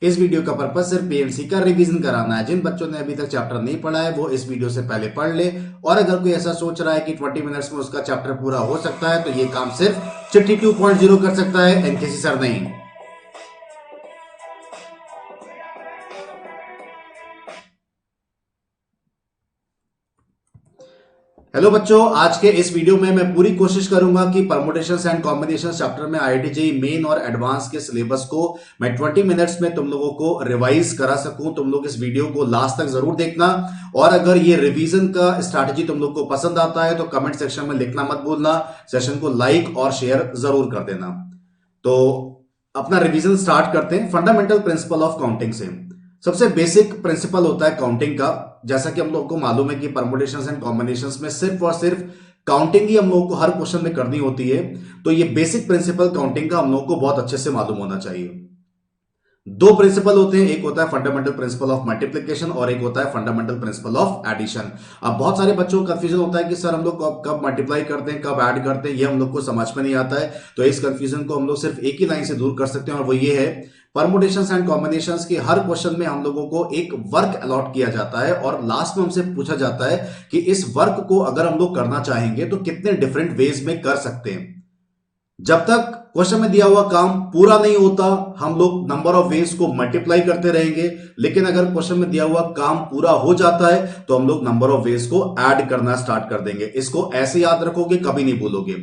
इस वीडियो का पर्पज सिर्फ पीएमसी का रिवीजन कराना है। जिन बच्चों ने अभी तक चैप्टर नहीं पढ़ा है वो इस वीडियो से पहले पढ़ ले, और अगर कोई ऐसा सोच रहा है कि 20 मिनट्स में उसका चैप्टर पूरा हो सकता है तो ये काम सिर्फ चिट्ठी 2.0 कर सकता है, एनकेसी सर नहीं। हेलो बच्चों, आज के इस वीडियो में मैं पूरी कोशिश करूंगा कि परमुटेशंस एंड कॉम्बिनेशंस चैप्टर में आईआईटी जेईई मेन और एडवांस के सिलेबस को मैं 20 मिनट्स में तुम लोगों को रिवाइज करा सकूं। तुम लोग इस वीडियो को लास्ट तक जरूर देखना, और अगर ये रिवीजन का स्ट्रैटेजी तुम लोग को पसंद आता है तो कमेंट सेक्शन में लिखना मत भूलना। सेशन को लाइक और शेयर जरूर कर देना। तो अपना रिवीजन स्टार्ट करते हैं फंडामेंटल प्रिंसिपल ऑफ काउंटिंग से। सबसे बेसिक प्रिंसिपल होता है काउंटिंग का। जैसा कि हम लोग को मालूम है कि परमुटेशंस एंड कॉम्बिनेशंस में सिर्फ और सिर्फ काउंटिंग ही हम लोगों को हर क्वेश्चन में करनी होती है। तो ये बेसिक प्रिंसिपल काउंटिंग का हम लोगों को बहुत अच्छे से मालूम होना चाहिए। दो प्रिंसिपल होते हैं, एक होता है फंडामेंटल प्रिंसिपल ऑफ मल्टीप्लिकेशन और एक होता है फंडामेंटल प्रिंसिपल ऑफ एडिशन। अब बहुत सारे बच्चों को कंफ्यूजन होता है कि सर हम लोग कब मल्टीप्लाई करते हैं, कब ऐड करते हैं, ये हम लोग को समझ में नहीं आता है। तो इस कंफ्यूजन को हम लोग सिर्फ एक ही लाइन से दूर कर सकते हैं, और वो ये है, परमुटेशंस एंड कॉम्बिनेशंस के हर क्वेश्चन में हम लोगों को एक वर्क अलॉट किया जाता है और लास्ट में हमसे पूछा जाता है कि इस वर्क को अगर हम लोग करना चाहेंगे तो कितने डिफरेंट वेज में कर सकते हैं। जब तक क्वेश्चन में दिया हुआ काम पूरा नहीं होता हम लोग नंबर ऑफ वेज को मल्टीप्लाई करते रहेंगे, लेकिन अगर क्वेश्चन में दिया हुआ काम पूरा हो जाता है तो हम लोग नंबर ऑफ वेज को ऐड करना स्टार्ट कर देंगे। इसको ऐसे याद रखोगे, कभी नहीं भूलोगे।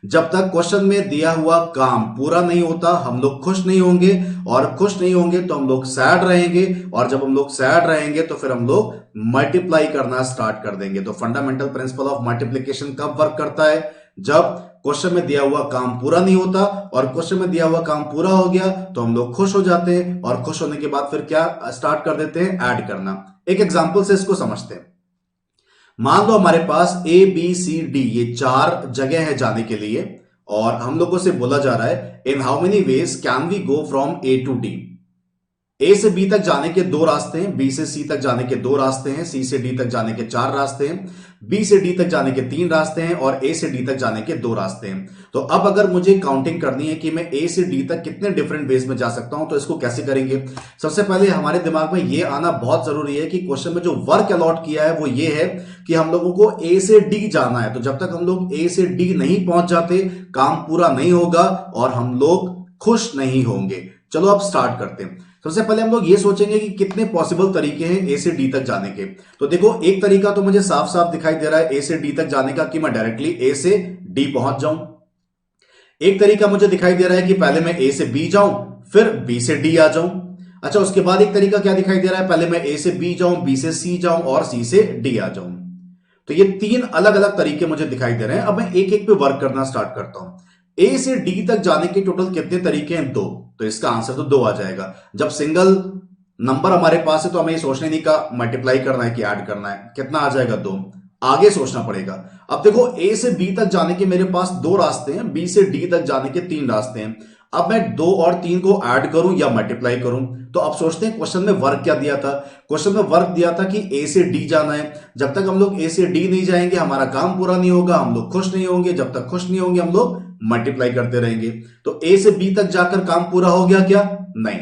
जब तक क्वेश्चन में दिया हुआ काम पूरा नहीं होता हम लोग खुश नहीं होंगे, और खुश नहीं होंगे तो हम लोग सैड रहेंगे, और जब हम लोग सैड रहेंगे तो फिर हम लोग मल्टीप्लाई करना स्टार्ट कर देंगे। तो फंडामेंटल प्रिंसिपल ऑफ मल्टीप्लीकेशन कब वर्क करता है? जब क्वेश्चन में दिया हुआ काम पूरा नहीं होता, और क्वेश्चन में दिया हुआ काम पूरा हो गया तो हम लोग खुश हो जाते हैं, और खुश होने के बाद फिर क्या स्टार्ट कर देते हैं? ऐड करना। एक एग्जांपल से इसको समझते हैं। मान लो हमारे पास ए बी सी डी ये 4 जगह है जाने के लिए, और हम लोगों से बोला जा रहा है in how many ways can we go from A to D. A से बी तक जाने के 2 रास्ते हैं, बी से सी तक जाने के 2 रास्ते हैं, सी से डी तक जाने के 4 रास्ते हैं, बी से डी तक जाने के 3 रास्ते हैं, और ए से डी तक जाने के 2 रास्ते हैं। तो अब अगर मुझे काउंटिंग करनी है कि मैं ए से डी तक कितने डिफरेंट वेज में जा सकता हूं, तो इसको कैसे करेंगे? सबसे पहले हमारे दिमाग में यह आना बहुत जरूरी है कि क्वेश्चन में जो वर्क अलॉट किया है वो ये है कि हम लोगों को ए से डी जाना है। तो जब तक हम लोग ए से डी नहीं पहुंच जाते काम पूरा नहीं होगा और हम लोग खुश नहीं होंगे। चलो अब स्टार्ट करते हैं। सबसे पहले हम लोग ये सोचेंगे कि कितने पॉसिबल तरीके हैं ए से डी तक जाने के। तो देखो, एक तरीका तो मुझे साफ साफ दिखाई दे रहा है ए से डी तक जाने का कि मैं डायरेक्टली ए से डी पहुंच जाऊं। एक तरीका मुझे दिखाई दे रहा है कि पहले मैं ए से बी जाऊं फिर बी से डी आ जाऊं। अच्छा, उसके बाद एक तरीका क्या दिखाई दे रहा है? पहले मैं ए से बी जाऊं, बी से सी जाऊं और सी से डी आ जाऊं। तो ये 3 अलग अलग तरीके मुझे दिखाई दे रहे हैं। अब मैं एक एक पे वर्क करना स्टार्ट करता हूं। ए से डी तक जाने के टोटल कितने तरीके हैं? 2। तो इसका आंसर तो 2 आ जाएगा। जब सिंगल नंबर हमारे पास है तो हमें सोचने नहीं का मल्टीप्लाई करना है कि ऐड करना है। कितना आ जाएगा? 2। आगे सोचना पड़ेगा। अब देखो, ए से बी तक जाने के मेरे पास 2 रास्ते हैं, बी से डी तक जाने के 3 रास्ते हैं। अब मैं 2 और 3 को ऐड करूं या मल्टीप्लाई करूं? तो अब सोचते हैं क्वेश्चन में वर्क क्या दिया था। क्वेश्चन में वर्क दिया था कि ए से डी जाना है। जब तक हम लोग ए से डी नहीं जाएंगे हमारा काम पूरा नहीं होगा, हम लोग खुश नहीं होंगे। जब तक खुश नहीं होंगे हम लोग मल्टीप्लाई करते रहेंगे। तो ए से बी तक जाकर काम पूरा हो गया क्या? नहीं।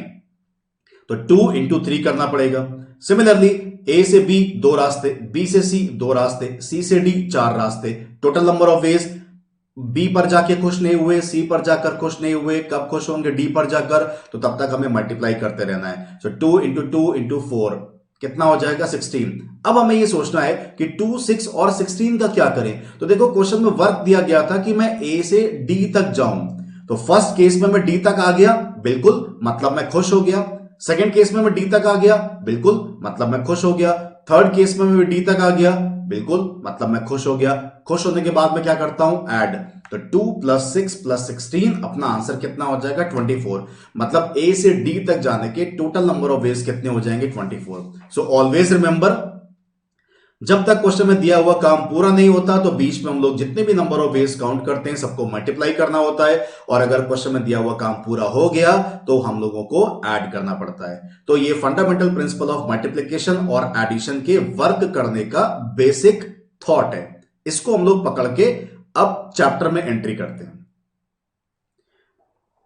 तो 2 इंटू 3 करना पड़ेगा। सिमिलरली ए से बी 2 रास्ते, बी से सी 2 रास्ते, सी से डी 4 रास्ते। Total number of ways, B पर जाके खुश नहीं हुए, सी पर जाकर खुश नहीं हुए, कब खुश होंगे? डी पर जाकर। तो तब तक हमें मल्टीप्लाई करते रहना है। सो 2 इंटू 2 इंटू 4 कितना हो जाएगा? 16। अब हमें यह सोचना है कि 2, 6 और 16 का क्या करें। तो देखो, क्वेश्चन में वर्क दिया गया था कि मैं ए से डी तक जाऊं। तो फर्स्ट केस में मैं डी तक आ गया, बिल्कुल, मतलब मैं खुश हो गया। सेकंड केस में मैं डी तक आ गया, बिल्कुल, मतलब मैं खुश हो गया। थर्ड केस में मैं डी तक आ गया, बिल्कुल, मतलब मैं खुश हो गया। खुश होने के बाद मैं क्या करता हूं? ऐड। तो 2 + 6 + 16 अपना आंसर कितना हो जाएगा? 24। मतलब ए से डी तक जाने के टोटल नंबर ऑफ वेज कितने हो जाएंगे? 24। सो ऑलवेज रिमेंबर, जब तक क्वेश्चन में दिया हुआ काम पूरा नहीं होता तो बीच में हम लोग जितने भी नंबर ऑफ वेज काउंट करते हैं सबको मल्टीप्लाई करना होता है, और अगर क्वेश्चन में दिया हुआ काम पूरा हो गया तो हम लोगों को ऐड करना पड़ता है। तो ये फंडामेंटल प्रिंसिपल ऑफ मल्टीप्लिकेशन और एडिशन के वर्क करने का बेसिक थॉट है। इसको हम लोग पकड़ के अब चैप्टर में एंट्री करते हैं।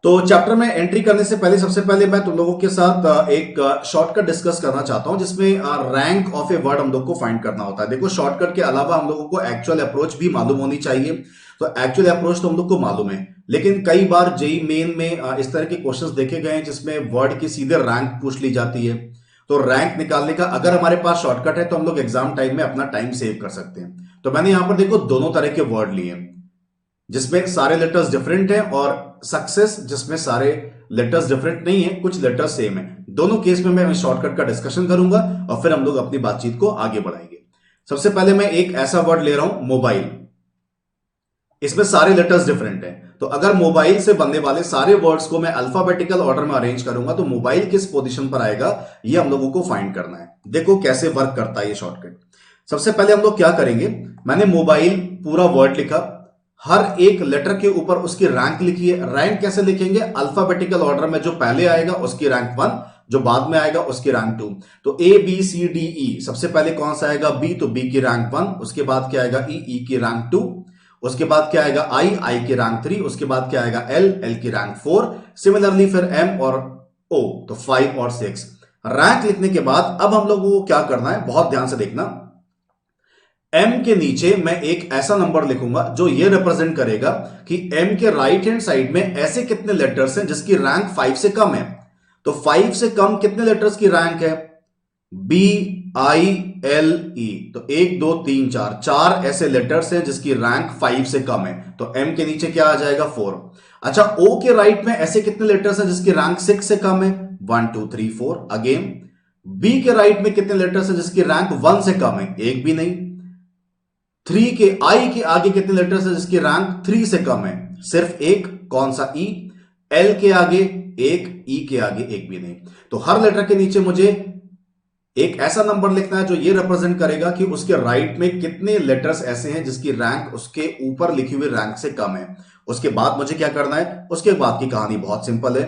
तो चैप्टर में एंट्री करने से पहले सबसे पहले मैं तुम लोगों के साथ एक शॉर्टकट डिस्कस करना चाहता हूं, जिसमें रैंक ऑफ ए वर्ड हम लोग को फाइंड करना होता है। देखो, शॉर्टकट के अलावा हम लोगों को एक्चुअल अप्रोच भी मालूम होनी चाहिए। तो एक्चुअल अप्रोच तो हम लोग को मालूम है, लेकिन कई बार जेई मेन में इस तरह के क्वेश्चंस देखे गए हैं जिसमें वर्ड की सीधे रैंक पूछ ली जाती है। तो रैंक निकालने का अगर हमारे पास शॉर्टकट है तो हम लोग एग्जाम टाइम में अपना टाइम सेव कर सकते हैं। तो मैंने यहां पर देखो दोनों तरह के वर्ड लिए, जिसमें सारे लेटर्स डिफरेंट हैं, और सक्सेस जिसमें सारे लेटर्स डिफरेंट नहीं है, कुछ लेटर्स सेम है। दोनों केस में मैं शॉर्टकट का डिस्कशन करूंगा और फिर हम लोग अपनी बातचीत को आगे बढ़ाएंगे। सबसे पहले मैं एक ऐसा वर्ड ले रहा हूं, मोबाइल। इसमें सारे लेटर्स डिफरेंट हैं। तो अगर मोबाइल से बनने वाले सारे वर्ड्स को मैं अल्फाबेटिकल ऑर्डर में अरेंज करूंगा तो मोबाइल किस पोजीशन पर आएगा, यह हम लोगों को फाइंड करना है। देखो कैसे वर्क करता है ये शॉर्टकट। सबसे पहले हम लोग क्या करेंगे, मैंने मोबाइल पूरा वर्ड लिखा, हर एक लेटर के ऊपर उसकी रैंक लिखी है। रैंक कैसे लिखेंगे, अल्फाबेटिकल ऑर्डर में जो पहले आएगा उसकी रैंक 1, जो बाद में आएगा उसकी रैंक 2। तो A B C D E, सबसे पहले कौन सा आएगा, बी, तो बी की रैंक 1, उसके बाद क्या आएगा ई, ई की रैंक 2, उसके बाद क्या आएगा आई, आई की रैंक 3, उसके बाद क्या आएगा एल, एल की रैंक 4, सिमिलरली फिर एम और ओ, तो 5 और 6। रैंक लिखने के बाद अब हम लोगों को क्या करना है, बहुत ध्यान से देखना। एम के नीचे मैं एक ऐसा नंबर लिखूंगा जो ये रिप्रेजेंट करेगा कि एम के राइट हैंड साइड में ऐसे कितने लेटर्स हैं जिसकी रैंक 5 से कम है। तो 5 से कम कितने लेटर्स की रैंक है, बी आई एल ई, तो 1 2 3 4, 4 ऐसे लेटर्स हैं जिसकी रैंक 5 से कम है। तो एम के नीचे क्या आ जाएगा, 4। अच्छा, ओ के राइट में ऐसे कितने लेटर्स हैं जिसकी रैंक 6 से कम है, 1 2 3 4। अगेन बी के राइट में कितने लेटर्स हैं जिसकी रैंक 1 से कम है, एक भी नहीं। 3 के आई के आगे कितने लेटर्स हैं जिसकी रैंक 3 से कम है, सिर्फ एक, कौन सा, ई। एल के आगे एक, ई के आगे एक भी नहीं। तो हर लेटर के नीचे मुझे एक ऐसा नंबर लिखना है जो ये रिप्रेजेंट करेगा कि उसके राइट में कितने लेटर्स ऐसे हैं जिसकी रैंक उसके ऊपर लिखी हुई रैंक से कम है। उसके बाद मुझे क्या करना है, उसके बाद की कहानी बहुत सिंपल है।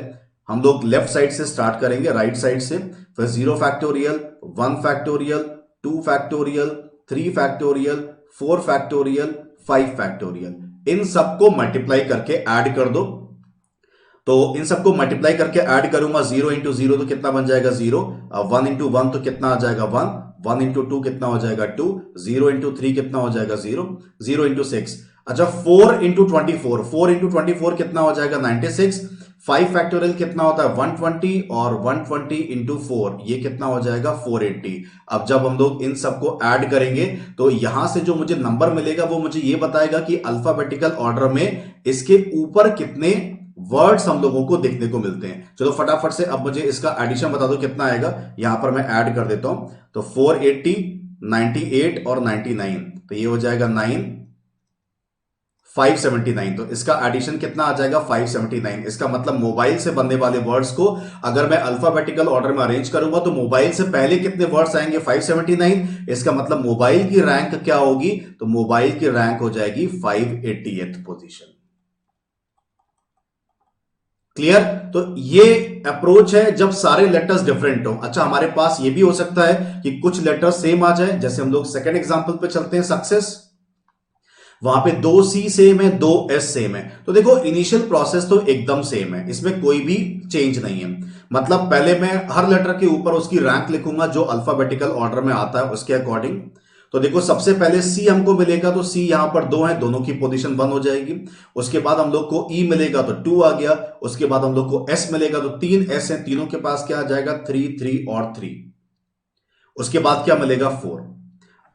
हम लोग लेफ्ट साइड से स्टार्ट करेंगे, राइट साइड से, फिर 0 factorial, 1 factorial, 2 factorial, 3 factorial, 4 factorial, 5 factorial, इन सबको मल्टीप्लाई करके ऐड कर दो। तो इन सबको मल्टीप्लाई करके ऐड करूंगा, 0 इंटू 0 तो कितना बन जाएगा 0, 1 इंटू 1 तो कितना आ जाएगा 1, 1 इंटू 2 कितना हो जाएगा 2, 0 इंटू 3 कितना हो जाएगा 0, 0 इंटू 6। अच्छा, 4 इंटू 24, 4 इंटू 24 कितना हो जाएगा 96। 5 फैक्टोरियल कितना होता है 120, और 120 इंटू 4 ये कितना हो जाएगा 480। अब जब हम लोग इन सबको ऐड करेंगे तो यहां से जो मुझे नंबर मिलेगा वो मुझे ये बताएगा कि अल्फाबेटिकल ऑर्डर में इसके ऊपर कितने वर्ड्स हम लोगों को देखने को मिलते हैं। चलो फटाफट से अब मुझे इसका एडिशन बता दो कितना आएगा। यहां पर मैं ऐड कर देता हूं, तो 480, 98 और 99, तो ये हो जाएगा 9, 579। तो इसका एडिशन कितना आ जाएगा 579। इसका मतलब मोबाइल से बनने वाले वर्ड्स को अगर मैं अल्फाबेटिकल ऑर्डर में अरेंज करूंगा तो मोबाइल से पहले कितने वर्ड्स आएंगे 579। इसका मतलब मोबाइल की रैंक क्या होगी, तो मोबाइल की रैंक हो जाएगी 580th पोजीशन। क्लियर। तो ये अप्रोच है जब सारे लेटर्स डिफरेंट हो। अच्छा, हमारे पास ये भी हो सकता है कि कुछ लेटर्स सेम आ जाए, जैसे हम लोग सेकंड एग्जांपल पे चलते हैं, सक्सेस। वहां पे 2 सी सेम है, 2 एस सेम है। तो देखो इनिशियल प्रोसेस तो एकदम सेम है, इसमें कोई भी चेंज नहीं है। मतलब पहले मैं हर लेटर के ऊपर उसकी रैंक लिखूंगा जो अल्फाबेटिकल ऑर्डर में आता है उसके अकॉर्डिंग। तो देखो सबसे पहले सी हमको मिलेगा, तो सी यहां पर 2 है, दोनों की पोजीशन 1 हो जाएगी। उसके बाद हम लोग को ई मिलेगा तो 2 आ गया। उसके बाद हम लोग को एस मिलेगा तो 3 एस है, तीनों के पास क्या आ जाएगा 3, 3 और 3। उसके बाद क्या मिलेगा 4।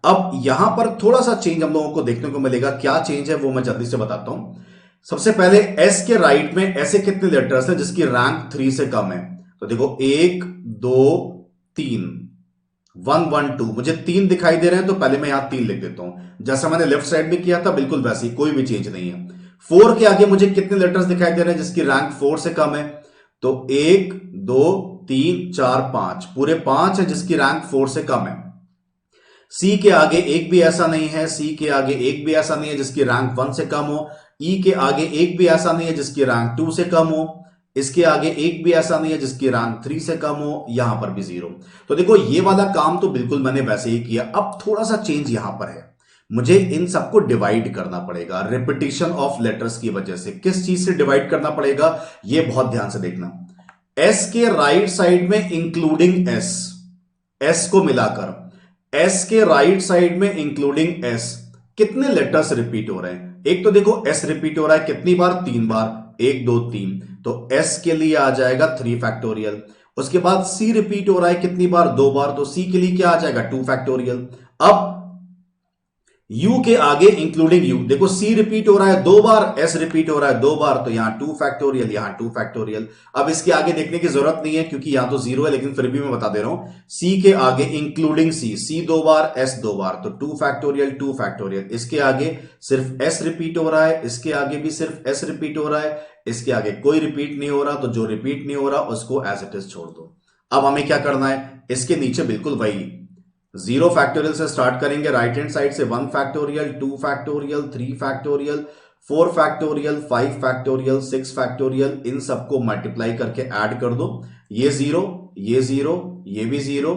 अब यहां पर थोड़ा सा चेंज हम लोगों को देखने को मिलेगा। क्या चेंज है वो मैं जल्दी से बताता हूं। सबसे पहले एस के राइट में ऐसे कितने लेटर्स हैं जिसकी रैंक 3 से कम है। तो देखो 1 2 3, 1 1 2, मुझे 3 दिखाई दे रहे हैं तो पहले मैं यहां 3 लिख देता हूं, जैसा मैंने लेफ्ट साइड में किया था बिल्कुल वैसे ही, कोई भी चेंज नहीं है। 4 के आगे मुझे कितने लेटर्स दिखाई दे रहे हैं जिसकी रैंक 4 से कम है। तो 1 2 3 4 5, पूरे 5 है जिसकी रैंक 4 से कम है। सी के आगे एक भी ऐसा नहीं है, सी के आगे एक भी ऐसा नहीं है जिसकी रैंक 1 से कम हो। ई के आगे एक भी ऐसा नहीं है जिसकी रैंक 2 से कम हो। इसके आगे एक भी ऐसा नहीं है जिसकी रैंक 3 से कम हो। यहां पर भी 0। तो देखो ये वाला काम तो बिल्कुल मैंने वैसे ही किया। अब थोड़ा सा चेंज यहां पर है। मुझे इन सबको डिवाइड करना पड़ेगा रिपीटिशन ऑफ लेटर्स की वजह से। किस चीज से डिवाइड करना पड़ेगा, यह बहुत ध्यान से देखना। एस के राइट साइड में इंक्लूडिंग एस, एस को मिलाकर एस के राइट साइड में इंक्लूडिंग एस कितने लेटर्स रिपीट हो रहे हैं। एक तो देखो एस रिपीट हो रहा है कितनी बार, 3 बार, 1 2 3, तो एस के लिए आ जाएगा 3 फैक्टोरियल। उसके बाद सी रिपीट हो रहा है कितनी बार, 2 बार, तो सी के लिए क्या आ जाएगा, 2 फैक्टोरियल। अब u के आगे इंक्लूडिंग u, देखो c रिपीट हो रहा है 2 बार, s रिपीट हो रहा है 2 बार, तो यहां 2 फैक्टोरियल, यहां 2 फैक्टोरियल। अब इसके आगे देखने की जरूरत नहीं है क्योंकि यहां तो 0 है, लेकिन फिर भी मैं बता दे रहा हूं c के आगे इंक्लूडिंग c 2 बार, s 2 बार, तो 2 फैक्टोरियल 2 फैक्टोरियल। इसके आगे सिर्फ s रिपीट हो रहा है, इसके आगे भी सिर्फ s रिपीट हो रहा है, इसके आगे कोई रिपीट नहीं हो रहा, तो जो रिपीट नहीं हो रहा उसको एज इट इज छोड़ दो। अब हमें क्या करना है, इसके नीचे बिल्कुल वही 0 फैक्टोरियल से स्टार्ट करेंगे, राइट हैंड साइड से 1 factorial, 2 factorial, 3 factorial, 4 factorial, 5 factorial, 6 factorial, इन सबको मल्टीप्लाई करके ऐड कर दो। ये 0, ये 0, ये भी 0,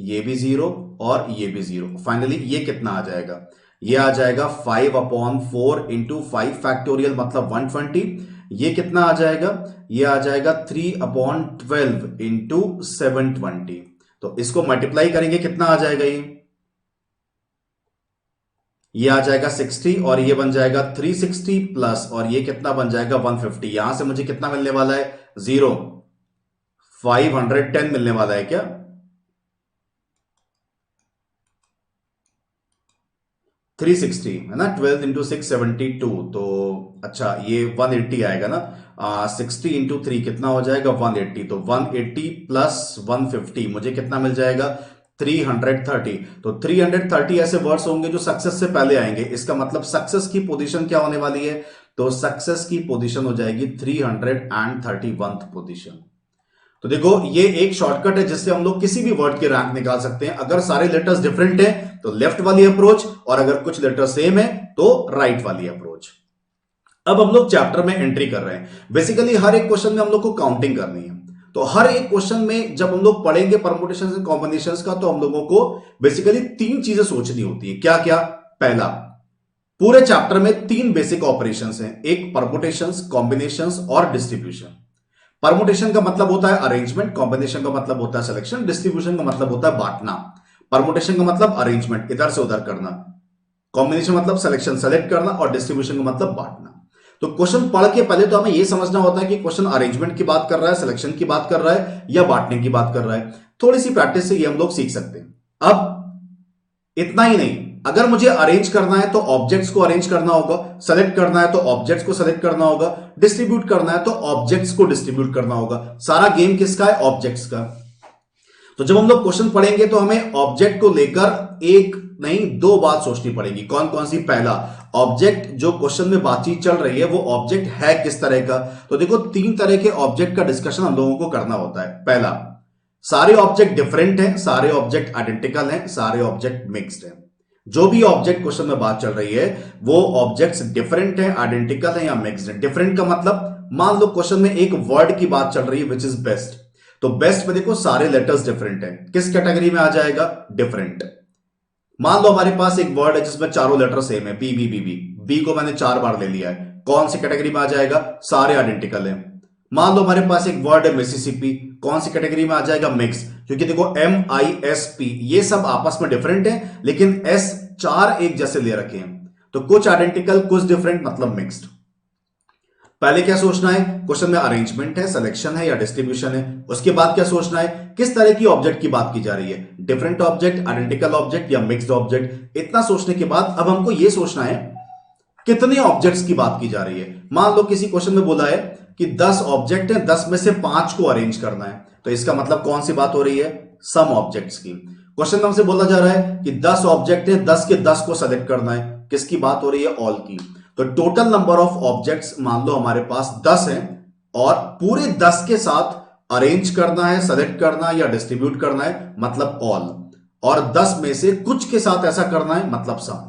ये भी 0 और ये भी 0। फाइनली ये कितना आ जाएगा, ये आ जाएगा 5/4 इंटू 5 फैक्टोरियल मतलब 120। ये कितना आ जाएगा, ये आ जाएगा 3/12 इंटू 720। तो इसको मल्टीप्लाई करेंगे कितना आ जाएगा, ये आ जाएगा 60 और ये बन जाएगा 360 प्लस और ये कितना बन जाएगा 150। यहां से मुझे कितना मिलने वाला है, 0, 510 मिलने वाला है क्या, 360 है ना, 12 इंटू 672, तो अच्छा ये 180 आएगा ना। 60 इंटू 3 कितना हो जाएगा 180, तो 180 प्लस 150 मुझे कितना मिल जाएगा 330। तो 330 ऐसे वर्ड्स होंगे जो सक्सेस से पहले आएंगे, इसका मतलब सक्सेस की पोजीशन क्या होने वाली है, तो सक्सेस की पोजीशन हो जाएगी 331 पोजीशन। तो देखो ये एक शॉर्टकट है जिससे हम लोग किसी भी वर्ड के रैंक निकाल सकते हैं। अगर सारे लेटर्स डिफरेंट हैं तो लेफ्ट वाली अप्रोच, और अगर कुछ लेटर सेम है तो राइट वाली अप्रोच। अब हम लोग चैप्टर में एंट्री कर रहे हैं। बेसिकली हर एक क्वेश्चन में हम लोग को काउंटिंग करनी है, तो हर एक क्वेश्चन में जब हम लोग पढ़ेंगे परमुटेशंस एंड कॉम्बिनेशंस का, तो हम लोगों को बेसिकली 3 चीजें सोचनी होती है। क्या क्या, पहला, पूरे चैप्टर में 3 बेसिक ऑपरेशंस हैं, एक परमुटेशंस, कॉम्बिनेशंस और डिस्ट्रीब्यूशन। परमुटेशन का मतलब होता है अरेंजमेंट, कॉम्बिनेशन का मतलब होता है सिलेक्शन, डिस्ट्रीब्यूशन का मतलब होता है बांटना। परमुटेशन का मतलब अरेंजमेंट, इधर से उधर करना, कॉम्बिनेशन मतलब सिलेक्शन, सेलेक्ट करना, और डिस्ट्रीब्यूशन का मतलब बांटना। तो क्वेश्चन पढ़ के पहले तो हमें यह समझना होता है कि क्वेश्चन अरेंजमेंट की बात कर रहा है, सिलेक्शन की बात कर रहा है, या बांटने की बात कर रहा है। थोड़ी सी प्रैक्टिस से ये हम लोग सीख सकते हैं। अब इतना ही नहीं, अगर मुझे अरेंज करना है तो ऑब्जेक्ट्स को अरेंज करना होगा, सेलेक्ट करना है तो ऑब्जेक्ट्स को सेलेक्ट करना होगा, डिस्ट्रीब्यूट करना है तो ऑब्जेक्ट्स को डिस्ट्रीब्यूट करना होगा। सारा गेम किसका है, ऑब्जेक्ट्स का। तो जब हम लोग क्वेश्चन पढ़ेंगे तो हमें ऑब्जेक्ट को लेकर एक नहीं 2 बात सोचनी पड़ेगी। कौन कौन सी, पहला, ऑब्जेक्ट जो क्वेश्चन में बातचीत चल रही है वो ऑब्जेक्ट है किस तरह का। तो देखो 3 तरह के ऑब्जेक्ट का डिस्कशन हम लोगों को करना होता है। पहला, सारे ऑब्जेक्ट डिफरेंट हैं, सारे ऑब्जेक्ट आइडेंटिकल हैं, सारे ऑब्जेक्ट मिक्स्ड हैं। जो भी ऑब्जेक्ट क्वेश्चन में बात चल रही है वो ऑब्जेक्ट्स डिफरेंट हैं, आइडेंटिकल हैं या मिक्स्ड हैं। डिफरेंट का मतलब, मान लो क्वेश्चन में एक वर्ड की बात चल रही है विच इज बेस्ट, तो बेस्ट में देखो सारे लेटर्स डिफरेंट हैं, किस कैटेगरी में आ जाएगा, डिफरेंट। मान लो हमारे पास एक वर्ड है जिसमें चारों लेटर सेम है, B B B B, B को मैंने 4 बार ले लिया है, कौन सी कैटेगरी में आ जाएगा, सारे आइडेंटिकल हैं। मान लो हमारे पास एक वर्ड है मिसिसिपी, कौन सी कैटेगरी में आ जाएगा, मिक्स, क्योंकि देखो MISP ये सब आपस में डिफरेंट है, लेकिन S 4 एक जैसे ले रखे हैं, तो कुछ आइडेंटिकल कुछ डिफरेंट मतलब मिक्स्ड। पहले क्या सोचना है, क्वेश्चन में अरेंजमेंट है, सिलेक्शन है या डिस्ट्रीब्यूशन है। उसके बाद क्या सोचना है, किस तरह की ऑब्जेक्ट की बात की जा रही है, डिफरेंट ऑब्जेक्ट, आइडेंटिकल ऑब्जेक्ट या मिक्स्ड ऑब्जेक्ट। इतना सोचने के बाद अब हमको यह सोचना है कितने ऑब्जेक्ट्स की बात की जा रही है। मान लो किसी क्वेश्चन में बोला है कि 10 ऑब्जेक्ट है, 10 में से 5 को अरेंज करना है, तो इसका मतलब कौन सी बात हो रही है, सम ऑब्जेक्ट्स की। क्वेश्चन में हमसे बोला जा रहा है कि 10 ऑब्जेक्ट है, 10 के 10 को सेलेक्ट करना है, किसकी बात हो रही है, ऑल की। तो टोटल नंबर ऑफ ऑब्जेक्ट्स मान लो हमारे पास 10 हैं और पूरे 10 के साथ अरेंज करना है, सेलेक्ट करना है या डिस्ट्रीब्यूट करना है, मतलब ऑल। और 10 में से कुछ के साथ ऐसा करना है, मतलब सम।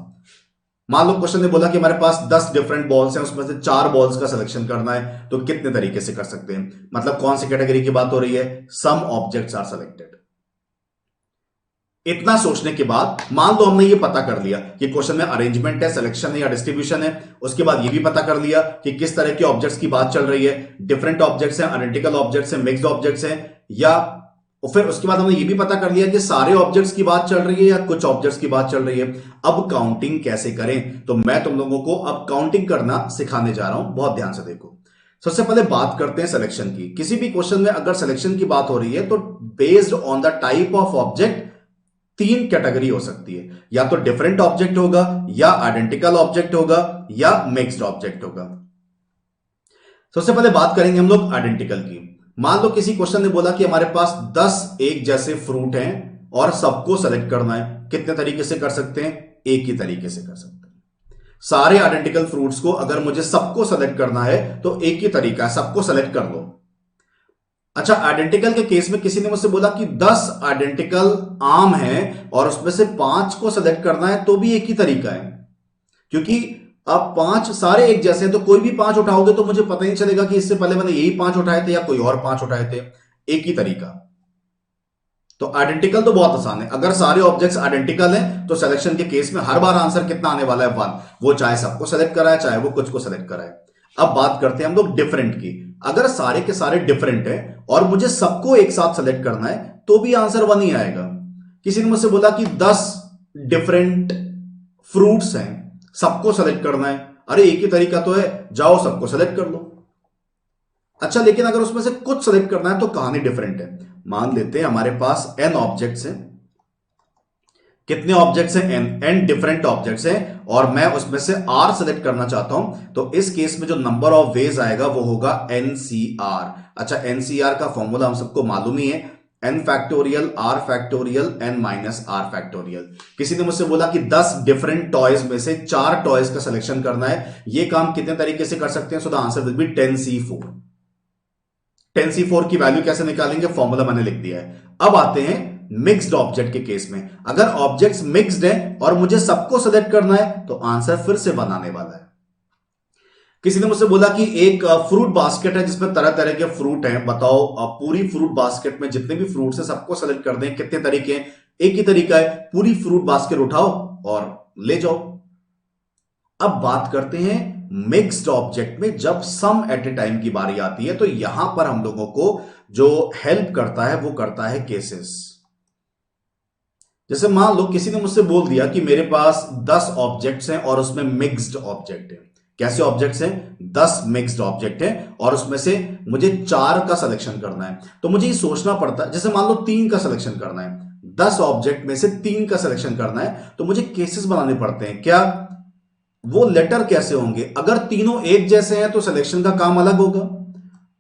मान लो क्वेश्चन ने बोला कि हमारे पास 10 डिफरेंट बॉल्स हैं, उसमें से 4 बॉल्स का सिलेक्शन करना है, तो कितने तरीके से कर सकते हैं, मतलब कौन सी कैटेगरी की बात हो रही है, सम ऑब्जेक्ट्स आर सेलेक्टेड। इतना सोचने के बाद मान लो हमने ये पता कर लिया कि क्वेश्चन में अरेंजमेंट है, सिलेक्शन है या डिस्ट्रीब्यूशन है। उसके बाद ये भी पता कर लिया कि किस तरह के ऑब्जेक्ट्स की बात चल रही है, डिफरेंट ऑब्जेक्ट्स हैं, आइडेंटिकल ऑब्जेक्ट्स हैं, मिक्स्ड ऑब्जेक्ट्स हैं, या और फिर उसके बाद हमने ये भी पता कर लिया कि सारे ऑब्जेक्ट्स की बात चल रही है या कुछ ऑब्जेक्ट्स की बात चल रही है। अब काउंटिंग कैसे करें, तो मैं तुम लोगों को अब काउंटिंग करना सिखाने जा रहा हूं, बहुत ध्यान से देखो। सबसे पहले बात करते हैं सिलेक्शन की। किसी भी क्वेश्चन में अगर सिलेक्शन की बात हो रही है तो based on the type of object तीन कैटेगरी हो सकती है, या तो डिफरेंट ऑब्जेक्ट होगा, या आइडेंटिकल ऑब्जेक्ट होगा, या मिक्स्ड ऑब्जेक्ट होगा। सबसे पहले बात करेंगे हम लोग आइडेंटिकल की। मान लो किसी क्वेश्चन ने बोला कि हमारे पास 10 एक जैसे फ्रूट हैं और सबको सेलेक्ट करना है। कितने तरीके से कर सकते हैं? एक ही तरीके से कर सकते हैं। सारे आइडेंटिकल फ्रूट्स को अगर मुझे सबको सेलेक्ट करना है तो एक ही तरीका है, सबको सेलेक्ट कर लो। अच्छा, आइडेंटिकल के केस में किसी ने मुझसे बोला कि 10 आइडेंटिकल आम हैं और उसमें से 5 को सेलेक्ट करना है, तो भी एक ही तरीका है, क्योंकि अब 5 सारे एक जैसे हैं तो कोई भी 5 उठाओगे तो मुझे पता नहीं चलेगा कि इससे पहले मैंने यही 5 उठाए थे या कोई और 5 उठाए थे। एक ही तरीका। तो आइडेंटिकल तो बहुत आसान है। अगर सारे ऑब्जेक्ट्स आइडेंटिकल हैं तो सिलेक्शन के केस में हर बार आंसर कितना आने वाला है? 1। वो चाहे सबको सेलेक्ट कराए चाहे वो कुछ को सेलेक्ट कराए। अब बात करते हैं हम लोग डिफरेंट की। अगर सारे के सारे डिफरेंट है और मुझे सबको एक साथ सेलेक्ट करना है तो भी आंसर 1 ही आएगा। किसी ने मुझसे बोला कि 10 डिफरेंट फ्रूट्स हैं, सबको सेलेक्ट करना है। अरे एक ही तरीका तो है, जाओ सबको सेलेक्ट कर लो। अच्छा, लेकिन अगर उसमें से कुछ सेलेक्ट करना है तो कहानी डिफरेंट है। मान लेते हैं हमारे पास n ऑब्जेक्ट्स हैं। कितने ऑब्जेक्ट्स हैं? n डिफरेंट ऑब्जेक्ट्स हैं और मैं उसमें से r सेलेक्ट करना चाहता हूं, तो इस केस में जो नंबर ऑफ वेज आएगा वो होगा NCR। अच्छा, NCR का फॉर्मूला हम सबको मालूम ही है, n factorial r factorial n minus r factorial. किसी ने मुझसे बोला कि 10 डिफरेंट टॉयज में से 4 टॉयज का सिलेक्शन करना है। ये काम कितने तरीके से कर सकते हैं? So the answer will be 10C4। 10C4 की वैल्यू कैसे निकालेंगे? फॉर्मूला मैंने लिख दिया है। अब आते हैं मिक्स्ड ऑब्जेक्ट के केस में। अगर ऑब्जेक्ट्स मिक्स्ड हैं और मुझे सबको सेलेक्ट करना है तो आंसर फिर से बनाने वाला है। किसी ने मुझसे बोला कि एक फ्रूट बास्केट है जिसमें तरह तरह के फ्रूट हैं, बताओ पूरी फ्रूट बास्केट में जितने भी फ्रूट्स हैं सबको सेलेक्ट कर दें। कितने तरीके हैं? एक ही तरीका है, पूरी फ्रूट बास्केट उठाओ और ले जाओ। अब बात करते हैं मिक्स्ड ऑब्जेक्ट में जब सम एट ए टाइम की बारी आती है, तो यहां पर हम लोगों को जो हेल्प करता है वो करता है केसेस। जैसे मान लो किसी ने मुझसे बोल दिया कि मेरे पास 10 ऑब्जेक्ट्स हैं और उसमें मिक्स्ड ऑब्जेक्ट है। कैसे ऑब्जेक्ट्स हैं? 10 मिक्स्ड ऑब्जेक्ट हैं और उसमें से मुझे 4 का सिलेक्शन करना है। तो मुझे ये सोचना पड़ता है, जैसे मान लो 3 का सिलेक्शन करना है, 10 ऑब्जेक्ट में से 3 का सिलेक्शन करना है, तो मुझे केसेस बनाने पड़ते हैं। क्या वो लेटर कैसे होंगे? अगर तीनों एक जैसे हैं तो सिलेक्शन का काम अलग होगा।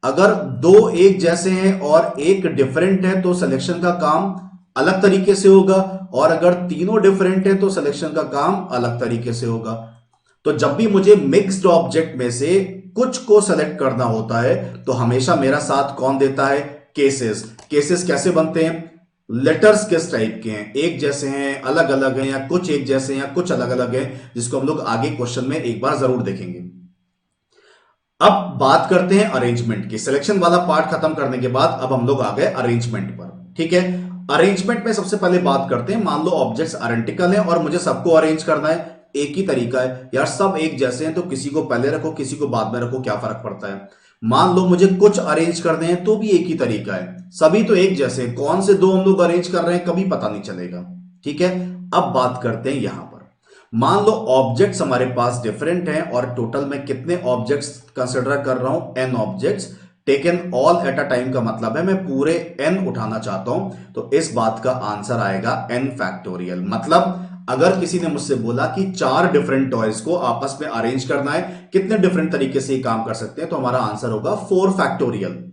अगर 2 एक जैसे हैं और एक डिफरेंट है तो सिलेक्शन का काम अलग तरीके से होगा, और अगर तीनों डिफरेंट है तो सिलेक्शन का काम अलग तरीके से होगा। तो जब भी मुझे मिक्स्ड ऑब्जेक्ट में से कुछ को सेलेक्ट करना होता है तो हमेशा मेरा साथ कौन देता है? केसेस। केसेस कैसे बनते हैं? लेटर्स किस टाइप के हैं? एक जैसे हैं, अलग अलग हैं, या कुछ एक जैसे हैं या कुछ अलग अलग हैं, जिसको हम लोग आगे क्वेश्चन में एक बार जरूर देखेंगे। अब बात करते हैं अरेंजमेंट की। सिलेक्शन वाला पार्ट खत्म करने के बाद अब हम लोग आ गए अरेंजमेंट पर। ठीक है, अरेंजमेंट में सबसे पहले बात करते हैं, मान लो ऑब्जेक्ट्स आइडेंटिकल हैं और मुझे सबको अरेंज करना है। एक ही तरीका है यार, सब एक जैसे हैं तो किसी को पहले रखो किसी को बाद में रखो, क्या फर्क पड़ता है। मान लो मुझे कुछ अरेंज करने हैं तो भी एक ही तरीका है, सभी तो एक जैसे हैं, कौन से दो हम लोग अरेंज कर रहे हैं कभी पता नहीं चलेगा। ठीक है, अब बात करते हैं यहां पर। मान लो ऑब्जेक्ट्स हमारे पास डिफरेंट हैं और टोटल में कितने ऑब्जेक्ट्स कंसिडर कर रहा हूं? n objects taken all at a time का मतलब है मैं पूरे n उठाना चाहता हूं, तो इस बात का आंसर आएगा n फैक्टोरियल। मतलब अगर किसी ने मुझसे बोला कि 4 डिफरेंट टॉयज को आपस में अरेंज करना है, कितने डिफरेंट तरीके से ये काम कर सकते हैं, तो हमारा आंसर होगा 4 फैक्टोरियल।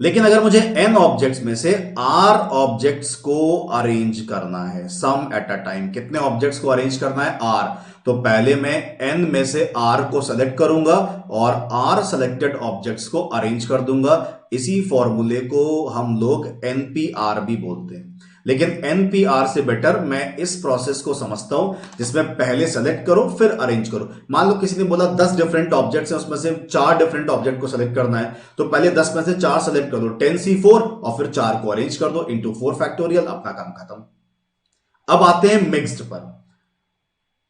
लेकिन अगर मुझे n ऑब्जेक्ट्स में से r ऑब्जेक्ट्स को अरेंज करना है सम एट अ टाइम, कितने ऑब्जेक्ट्स को अरेंज करना है? r। तो पहले मैं n में से r को सेलेक्ट करूंगा और r सेलेक्टेड ऑब्जेक्ट्स को अरेंज कर दूंगा। इसी फॉर्मूले को हम लोग npr भी बोलते हैं, लेकिन npr से बेटर मैं इस प्रोसेस को समझता हूं जिसमें पहले सेलेक्ट करो फिर अरेंज करो। मान लो किसी ने बोला 10 डिफरेंट ऑब्जेक्ट्स हैं, उसमें से 4 डिफरेंट ऑब्जेक्ट को सेलेक्ट करना है, तो पहले 10 में से 4 सेलेक्ट कर दो 10C4 और फिर 4 को अरेंज कर दो इंटू 4 फैक्टोरियल, अपना काम खत्म। अब आते हैं मिक्स्ड पर।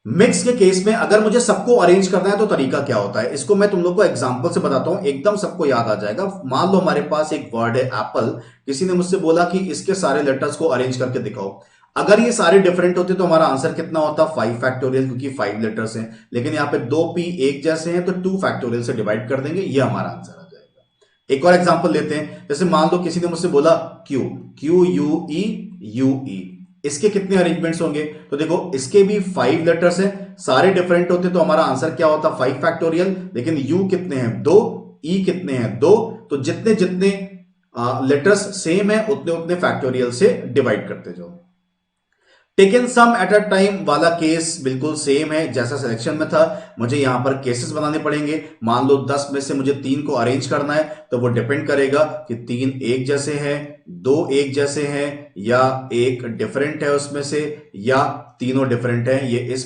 मिक्स के केस में अगर मुझे सबको अरेंज करना है तो तरीका क्या होता है, इसको मैं तुम लोग को एग्जांपल से बताता हूं, एकदम सबको याद आ जाएगा। मान लो हमारे पास एक वर्ड है एप्पल, किसी ने मुझसे बोला कि इसके सारे लेटर्स को अरेंज करके दिखाओ। अगर ये सारे डिफरेंट होते तो हमारा आंसर कितना होता, 5 फैक्टोरियल, क्योंकि 5 लेटर्स हैं। लेकिन यहां पे 2p एक जैसे हैं तो 2 फैक्टोरियल से डिवाइड कर देंगे, ये हमारा आंसर आ जाएगा। एक और एग्जांपल लेते हैं, जैसे मान लो किसी ने मुझसे बोला Q, Q U E U ई, इसके कितने अरेंजमेंट्स होंगे, तो देखो इसके भी 5 लेटर्स हैं, सारे डिफरेंट होते तो हमारा आंसर क्या होता, 5 फैक्टोरियल। लेकिन यू कितने हैं, 2, ई कितने हैं, 2, तो जितने जितने लेटर्स सेम है उतने उतने फैक्टोरियल से डिवाइड करते जाओ। Taken some at a time वाला केस बिल्कुल सेम है जैसा सिलेक्शन में था, मुझे यहां पर केसेस बनाने पड़ेंगे। मान लो 10 में से मुझे 3 को अरेंज करना है, तो वो डिपेंड करेगा कि 3 एक जैसे हैं, 2 एक जैसे हैं, या एक डिफरेंट है उसमें से, या तीनों डिफरेंट हैं। ये इस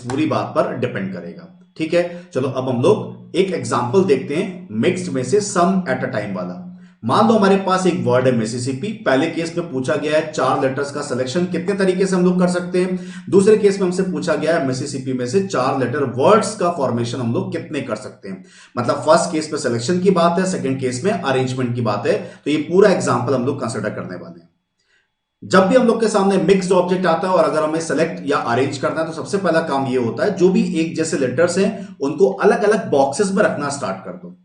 पूरी बात पर डिपेंड करेगा। ठीक है, चलो अब हम लोग एक एग्जांपल देखते हैं मिक्स्ड में से सम एट अ टाइम वाला। मान लो हमारे पास एक वर्ड है मिसिसिपी, पहले केस में पूछा गया है 4 लेटर्स का सिलेक्शन कितने तरीके से हम लोग कर सकते हैं। दूसरे केस में हमसे पूछा गया है मिसिसिपी में से 4 लेटर वर्ड्स का फॉर्मेशन हम लोग कितने कर सकते हैं। मतलब फर्स्ट केस में सिलेक्शन की बात है, सेकंड केस में अरेंजमेंट की बात है। तो ये पूरा एग्जाम्पल हम लोग कंसिडर करने वाले हैं। जब भी हम लोग के सामने मिक्स्ड ऑब्जेक्ट आता है और अगर हमें सेलेक्ट या अरेंज करना है, तो सबसे पहला काम ये होता है जो भी एक जैसे लेटर्स हैं उनको अलग अलग बॉक्सेस में रखना स्टार्ट कर दो।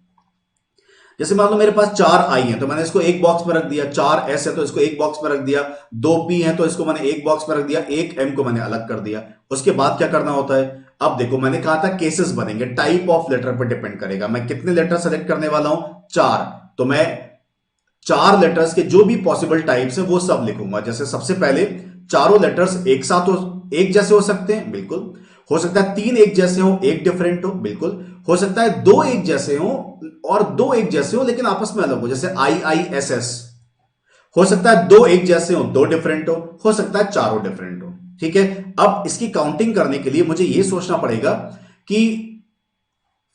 जैसे मान लो मेरे पास 4 आई हैं तो मैंने इसको एक बॉक्स में रख दिया, 4 एस है तो इसको एक बॉक्स में रख दिया, 2 पी है तो इसको मैंने एक बॉक्स में रख दिया, एक एम को मैंने अलग कर दिया। उसके बाद क्या करना होता है, अब देखो मैंने कहा था केसेस बनेंगे, टाइप ऑफ लेटर पर डिपेंड करेगा। मैं कितने लेटर सेलेक्ट करने वाला हूं, 4, तो मैं 4 लेटर्स के जो भी पॉसिबल टाइप्स है वो सब लिखूंगा। जैसे सबसे पहले चारों लेटर्स एक साथ एक जैसे हो सकते हैं, बिल्कुल हो सकता है 3 एक जैसे हो, एक डिफरेंट हो, बिल्कुल हो सकता है 2 एक जैसे हो और 2 एक जैसे हो लेकिन आपस में अलग हो, जैसे आई आई एस एस। हो सकता है 2 एक जैसे हो, 2 डिफरेंट हो सकता है चारों डिफरेंट हो। ठीक है, अब इसकी काउंटिंग करने के लिए मुझे यह सोचना पड़ेगा कि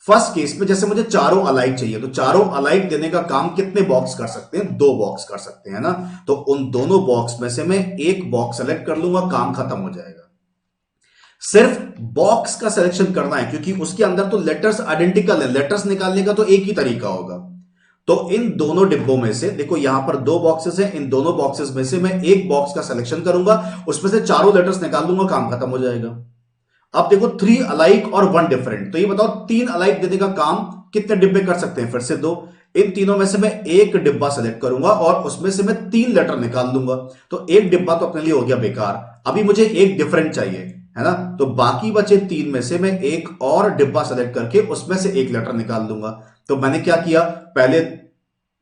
फर्स्ट केस में जैसे मुझे चारों अलाइक चाहिए, तो चारों अलाइक देने का काम कितने बॉक्स कर सकते हैं, 2 बॉक्स कर सकते हैं ना। तो उन दोनों बॉक्स में से मैं एक बॉक्स सेलेक्ट कर लूंगा, काम खत्म हो जाएगा। सिर्फ बॉक्स का सिलेक्शन करना है क्योंकि उसके अंदर तो लेटर्स आइडेंटिकल है, लेटर्स निकालने का तो एक ही तरीका होगा। तो इन दोनों डिब्बों में से देखो यहां पर 2 बॉक्सेस हैं, इन दोनों बॉक्सेस में से मैं एक बॉक्स का सिलेक्शन करूंगा, उसमें से चारों लेटर्स निकाल दूंगा, काम खत्म हो जाएगा। अब देखो 3 अलाइक और 1 डिफरेंट, तो ये बताओ 3 अलाइक देने का काम कितने डिब्बे कर सकते हैं, फिर से 2। इन तीनों में से मैं एक डिब्बा सेलेक्ट करूंगा और उसमें से मैं 3 लेटर निकाल दूंगा, तो एक डिब्बा तो अपने लिए हो गया बेकार। अभी मुझे एक डिफरेंट चाहिए, है ना, तो बाकी बचे 3 में से मैं एक और डिब्बा सेलेक्ट करके उसमें से एक लेटर निकाल दूंगा। तो मैंने क्या किया, पहले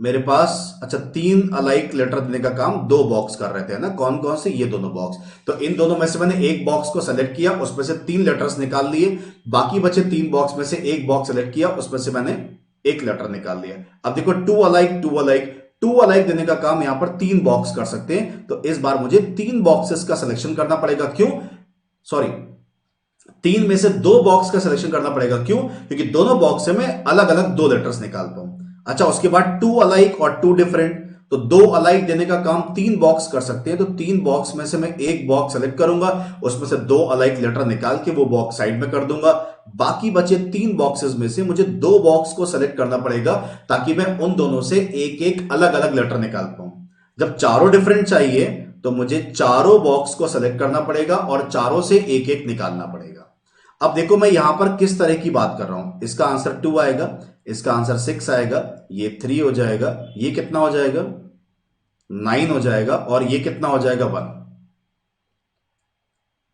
मेरे पास 3 अलाइक लेटर देने का काम 2 बॉक्स कर रहे थे, है ना, कौन कौन से, ये दोनों बॉक्स। तो इन दोनों में से मैंने एक बॉक्स को सेलेक्ट किया, उसमें से 3 लेटर्स निकाल लिए, बाकी बचे 3 बॉक्स में से एक बॉक्स सेलेक्ट किया, उसमें से मैंने एक लेटर निकाल लिया। अब देखो 2 अलाइक 2 अलाइक 2 अलाइक देने का काम यहां पर 3 बॉक्स कर सकते हैं, तो इस बार मुझे 3 बॉक्सेस का सिलेक्शन करना पड़ेगा। क्यों, सॉरी 3 में से 2 बॉक्स का सिलेक्शन करना पड़ेगा, क्यों, क्योंकि दोनों बॉक्स से मैं अलग अलग 2 लेटर्स निकालता हूं। अच्छा, उसके बाद 2 अलाइक और 2 डिफरेंट, तो 2 अलाइक देने का काम 3 बॉक्स कर सकते हैं, तो 3 बॉक्स में से मैं एक बॉक्स सेलेक्ट करूंगा, उसमें से 2 अलाइक लेटर निकाल के वो बॉक्स साइड में कर दूंगा। बाकी बचे 3 बॉक्सेस में से मुझे 2 बॉक्स को सेलेक्ट करना पड़ेगा ताकि मैं उन दोनों से एक एक अलग अलग लेटर निकाल पाऊं। जब चारों डिफरेंट चाहिए तो मुझे चारों बॉक्स को सेलेक्ट करना पड़ेगा और चारों से एक एक निकालना पड़ेगा। अब देखो मैं यहां पर किस तरह की बात कर रहा हूं, इसका आंसर 2 आएगा, इसका आंसर 6 आएगा, ये 3 हो जाएगा, ये कितना हो जाएगा 9 हो जाएगा, और ये कितना हो जाएगा 1।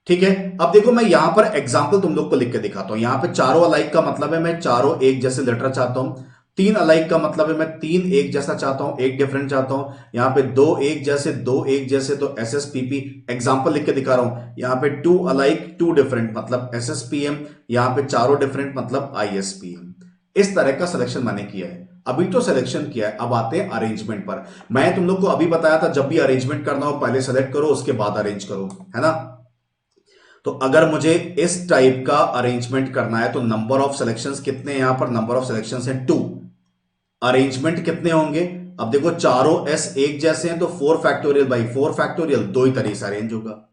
ठीक है, अब देखो मैं यहां पर एग्जांपल तुम लोग को लिख के दिखाता हूं। यहां पे चारों अलाइक का मतलब है मैं चारों एक जैसे लेटर चाहता हूं, 3 अलाइक का मतलब है मैं 3 एक जैसा चाहता हूं, एक डिफरेंट चाहता हूं। यहां पे 2 एक जैसे 2 एक जैसे, तो SSPP एग्जांपल लिख के दिखा रहा हूं। यहां पे 2 अलाइक 2 डिफरेंट मतलब SSPM, यहां पे चारों डिफरेंट मतलब ISPM। इस तरह का सिलेक्शन मैंने किया है। अभी तो सिलेक्शन किया है, अब आते हैं अरेंजमेंट पर। मैं तुम लोग को अभी बताया था जब भी अरेंजमेंट करना हो पहले सेलेक्ट करो उसके बाद अरेंज करो, है ना। तो अगर मुझे इस टाइप का अरेंजमेंट करना है तो नंबर ऑफ सिलेक्शंस कितने, यहां पर नंबर ऑफ सिलेक्शंस हैं 2। अरेंजमेंट कितने होंगे, अब देखो चारों एस एक जैसे हैं तो 4 फैक्टोरियल बाई 4 फैक्टोरियल दो ही तरीके से अरेंज होगा।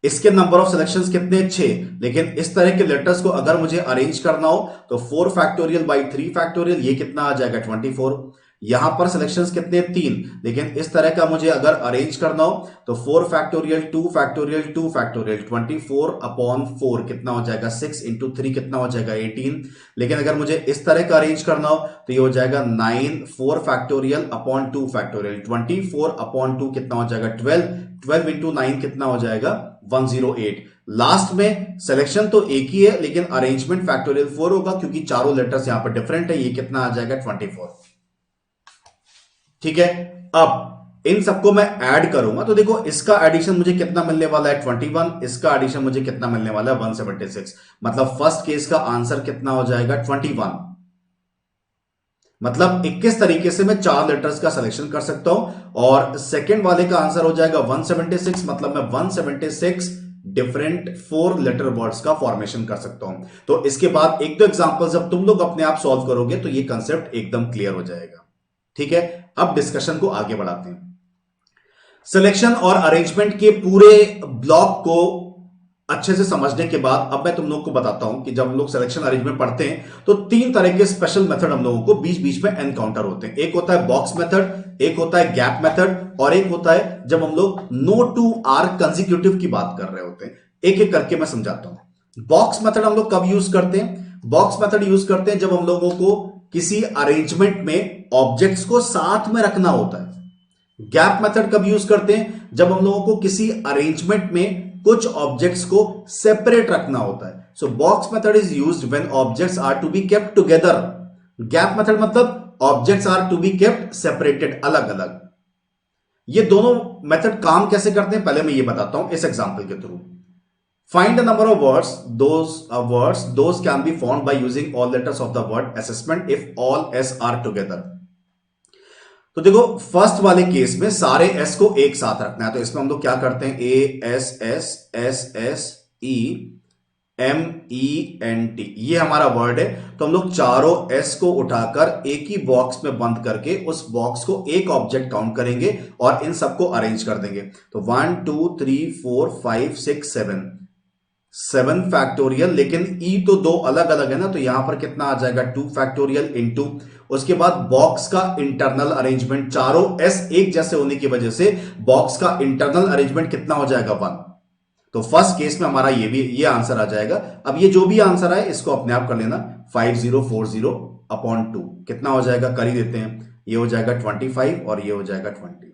इसके नंबर ऑफ सिलेक्शंस कितने 6, लेकिन इस तरह के लेटर्स को अगर मुझे अरेंज करना हो तो 4 फैक्टोरियल बाई 3 फैक्टोरियल ये कितना आ जाएगा 24। यहां पर सिलेक्शंस कितने 3, लेकिन इस तरह का मुझे अगर अरेंज करना हो तो 4 फैक्टोरियल 2 फैक्टोरियल 2 फैक्टोरियल 24/4 कितना हो जाएगा 6 इंटू 3 कितना हो जाएगा 18। लेकिन अगर मुझे इस तरह का अरेंज करना हो तो ये हो जाएगा 9 4 फैक्टोरियल अपॉन 2 फैक्टोरियल 24/2 कितना हो जाएगा 12। 12 इंटू 9 कितना हो जाएगा 108। लास्ट में सिलेक्शन तो एक ही है लेकिन अरेंजमेंट फैक्टोरियल 4 होगा क्योंकि चारों लेटर्स यहां पर डिफरेंट है। ये कितना आ जाएगा 24। ठीक है, अब इन सबको मैं ऐड करूंगा तो देखो इसका एडिशन मुझे कितना मिलने वाला है 21, इसका एडिशन मुझे कितना मिलने वाला है 176। मतलब फर्स्ट केस का आंसर कितना हो जाएगा 21। मतलब 21 तरीके से मैं 4 लेटर्स का सिलेक्शन कर सकता हूं और सेकंड वाले का आंसर हो जाएगा 176। मतलब मैं 176 डिफरेंट 4 लेटर वर्ड्स का फॉर्मेशन कर सकता हूं। तो इसके बाद एक दो एग्जांपल जब तुम लोग अपने आप सॉल्व करोगे तो ये कंसेप्ट एकदम क्लियर हो जाएगा। ठीक है, अब डिस्कशन को आगे बढ़ाते हैं। सिलेक्शन और अरेंजमेंट के पूरे ब्लॉक को अच्छे से समझने के बाद अब मैं तुम लोग को बताता हूं कि जब हम लोग सिलेक्शन अरेंजमेंट पढ़ते हैं तो 3 तरह के स्पेशल मेथड हम लोगों को बीच बीच में एनकाउंटर होते हैं। एक होता है बॉक्स मेथड, एक होता है गैप मेथड और एक होता है जब हम लोग नो टू आर कंसेक्यूटिव की बात कर रहे होते हैं। एक एक करके मैं समझाता हूं। बॉक्स मेथड हम लोग कब यूज करते हैं? बॉक्स मेथड यूज करते हैं जब हम लोगों को किसी अरेंजमेंट में ऑब्जेक्ट्स को साथ में रखना होता है। गैप मेथड कब यूज करते हैं? जब हम लोगों को किसी अरेंजमेंट में कुछ ऑब्जेक्ट्स को सेपरेट रखना होता है। So box method is used when objects are to be kept together. Gap method मतलब objects are to be kept separated, अलग अलग। ये दोनों मेथड काम कैसे करते हैं पहले मैं ये बताता हूं इस एग्जांपल के through. Find the number of words, those can be found by using all letters of the word assessment if all S are together. तो देखो फर्स्ट वाले केस में सारे S को एक साथ रखना है तो इसमें हम लोग क्या करते हैं ASSSSEMENT ये हमारा वर्ड है। तो हम लोग चारों S को उठाकर एक ही बॉक्स में बंद करके उस बॉक्स को एक ऑब्जेक्ट काउंट करेंगे और इन सबको अरेंज कर देंगे। तो 1 2 3 4 5 6 7 फैक्टोरियल, लेकिन ई तो दो अलग अलग है ना तो यहां पर कितना आ जाएगा 2 फैक्टोरियल इंटू उसके बाद बॉक्स का इंटरनल अरेंजमेंट। चारों एस एक जैसे होने की वजह से बॉक्स का इंटरनल अरेंजमेंट कितना हो जाएगा 1। तो फर्स्ट केस में हमारा ये आंसर आ जाएगा। अब ये जो भी आंसर आए इसको अपने आप कर लेना 5040/2 कितना हो जाएगा कर ही देते हैं। ये हो जाएगा 25 और ये हो जाएगा 20।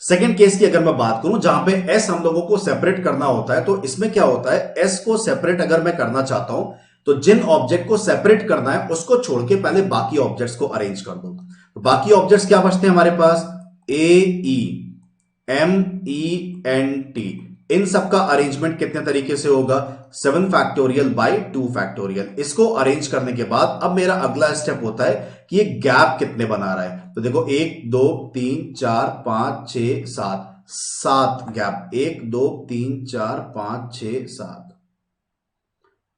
सेकेंड केस की अगर मैं बात करूं जहां पे एस हम लोगों को सेपरेट करना होता है तो इसमें क्या होता है एस को सेपरेट अगर मैं करना चाहता हूं तो जिन ऑब्जेक्ट को सेपरेट करना है उसको छोड़ के पहले बाकी ऑब्जेक्ट्स को अरेंज कर दो। तो बाकी ऑब्जेक्ट्स क्या बचते हैं हमारे पास AEMENT। इन सबका अरेंजमेंट कितने तरीके से होगा 7 फैक्टोरियल बाई 2 फैक्टोरियल। इसको अरेंज करने के बाद अब मेरा अगला स्टेप होता है कि ये गैप कितने बना रहा है। तो देखो 1 2 3 4 5 6 7 गैप 1 2 3 4 5 6 7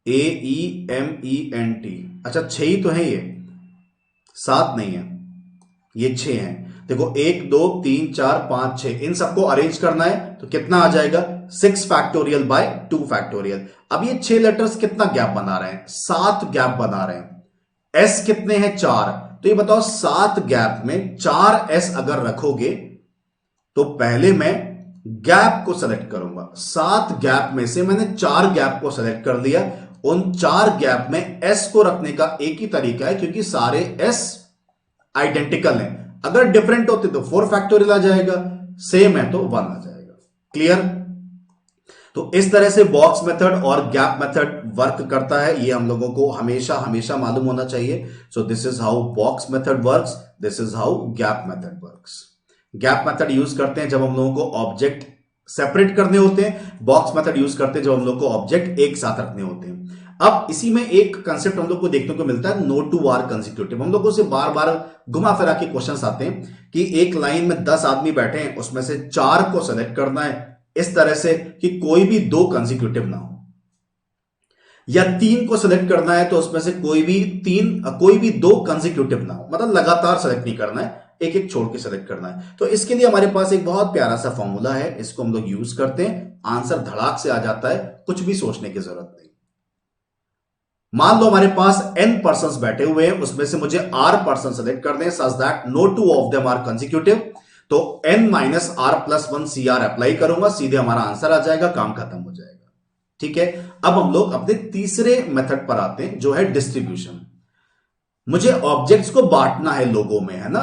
AEMENT। अच्छा 6 ही तो है, ये 7 नहीं है, ये 6 है। देखो 1 2 3 4 5 6 इन सबको अरेंज करना है तो कितना आ जाएगा 6 फैक्टोरियल बाय 2 फैक्टोरियल। अब ये 6 लेटर्स कितना गैप बना रहे हैं 7 गैप बना रहे हैं। एस कितने हैं 4। तो ये बताओ 7 गैप में 4 एस अगर रखोगे तो पहले मैं गैप को सेलेक्ट करूंगा। 7 गैप में से मैंने 4 गैप को सेलेक्ट कर लिया। उन 4 गैप में एस को रखने का एक ही तरीका है क्योंकि सारे एस आइडेंटिकल हैं। अगर डिफरेंट होते तो 4 फैक्टोरियल आ जाएगा, सेम है तो 1 आ जाएगा। क्लियर? तो इस तरह से बॉक्स मेथड और गैप मेथड वर्क करता है। ये हम लोगों को हमेशा हमेशा मालूम होना चाहिए। So this is how box method works, this is how gap method works. Gap method use करते हैं जब हम लोगों को ऑब्जेक्ट सेपरेट करने होते हैं, बॉक्स मेथड यूज करते हैं जब हम लोग को ऑब्जेक्ट एक साथ रखने होते हैं। अब इसी में एक कंसेप्ट हम लोग को देखने को मिलता है नो टू आर कंसेक्यूटिव। हम लोगों से बार बार घुमा फिरा के क्वेश्चंस आते हैं कि एक लाइन में 10 आदमी बैठे हैं, उसमें से 4 को सेलेक्ट करना है इस तरह से कि कोई भी 2 कंसेक्यूटिव ना हो। या 3 को सिलेक्ट करना है तो उसमें से कोई भी 2 कंसेक्यूटिव ना हो, मतलब लगातार सेलेक्ट नहीं करना है, एक एक छोड़ के सेलेक्ट करना है। तो इसके लिए हमारे पास एक बहुत प्यारा सा फॉर्मूला है, इसको हम लोग यूज करते हैं, आंसर धड़ाक से आ जाता है, कुछ भी सोचने की जरूरत नहीं। मान लो हमारे पास n पर्सन्स बैठे हुए हैं, उसमें से मुझे r पर्सन सेलेक्ट करने हैं such that no two of them are consecutive. तो n minus r plus 1 CR apply करूंगा, सीधे हमारा आंसर आ जाएगा, काम खत्म हो जाएगा। ठीक है, अब हम लोग अपने तीसरे मेथड पर आते हैं जो है डिस्ट्रीब्यूशन। मुझे ऑब्जेक्ट्स को बांटना है लोगों में, है ना।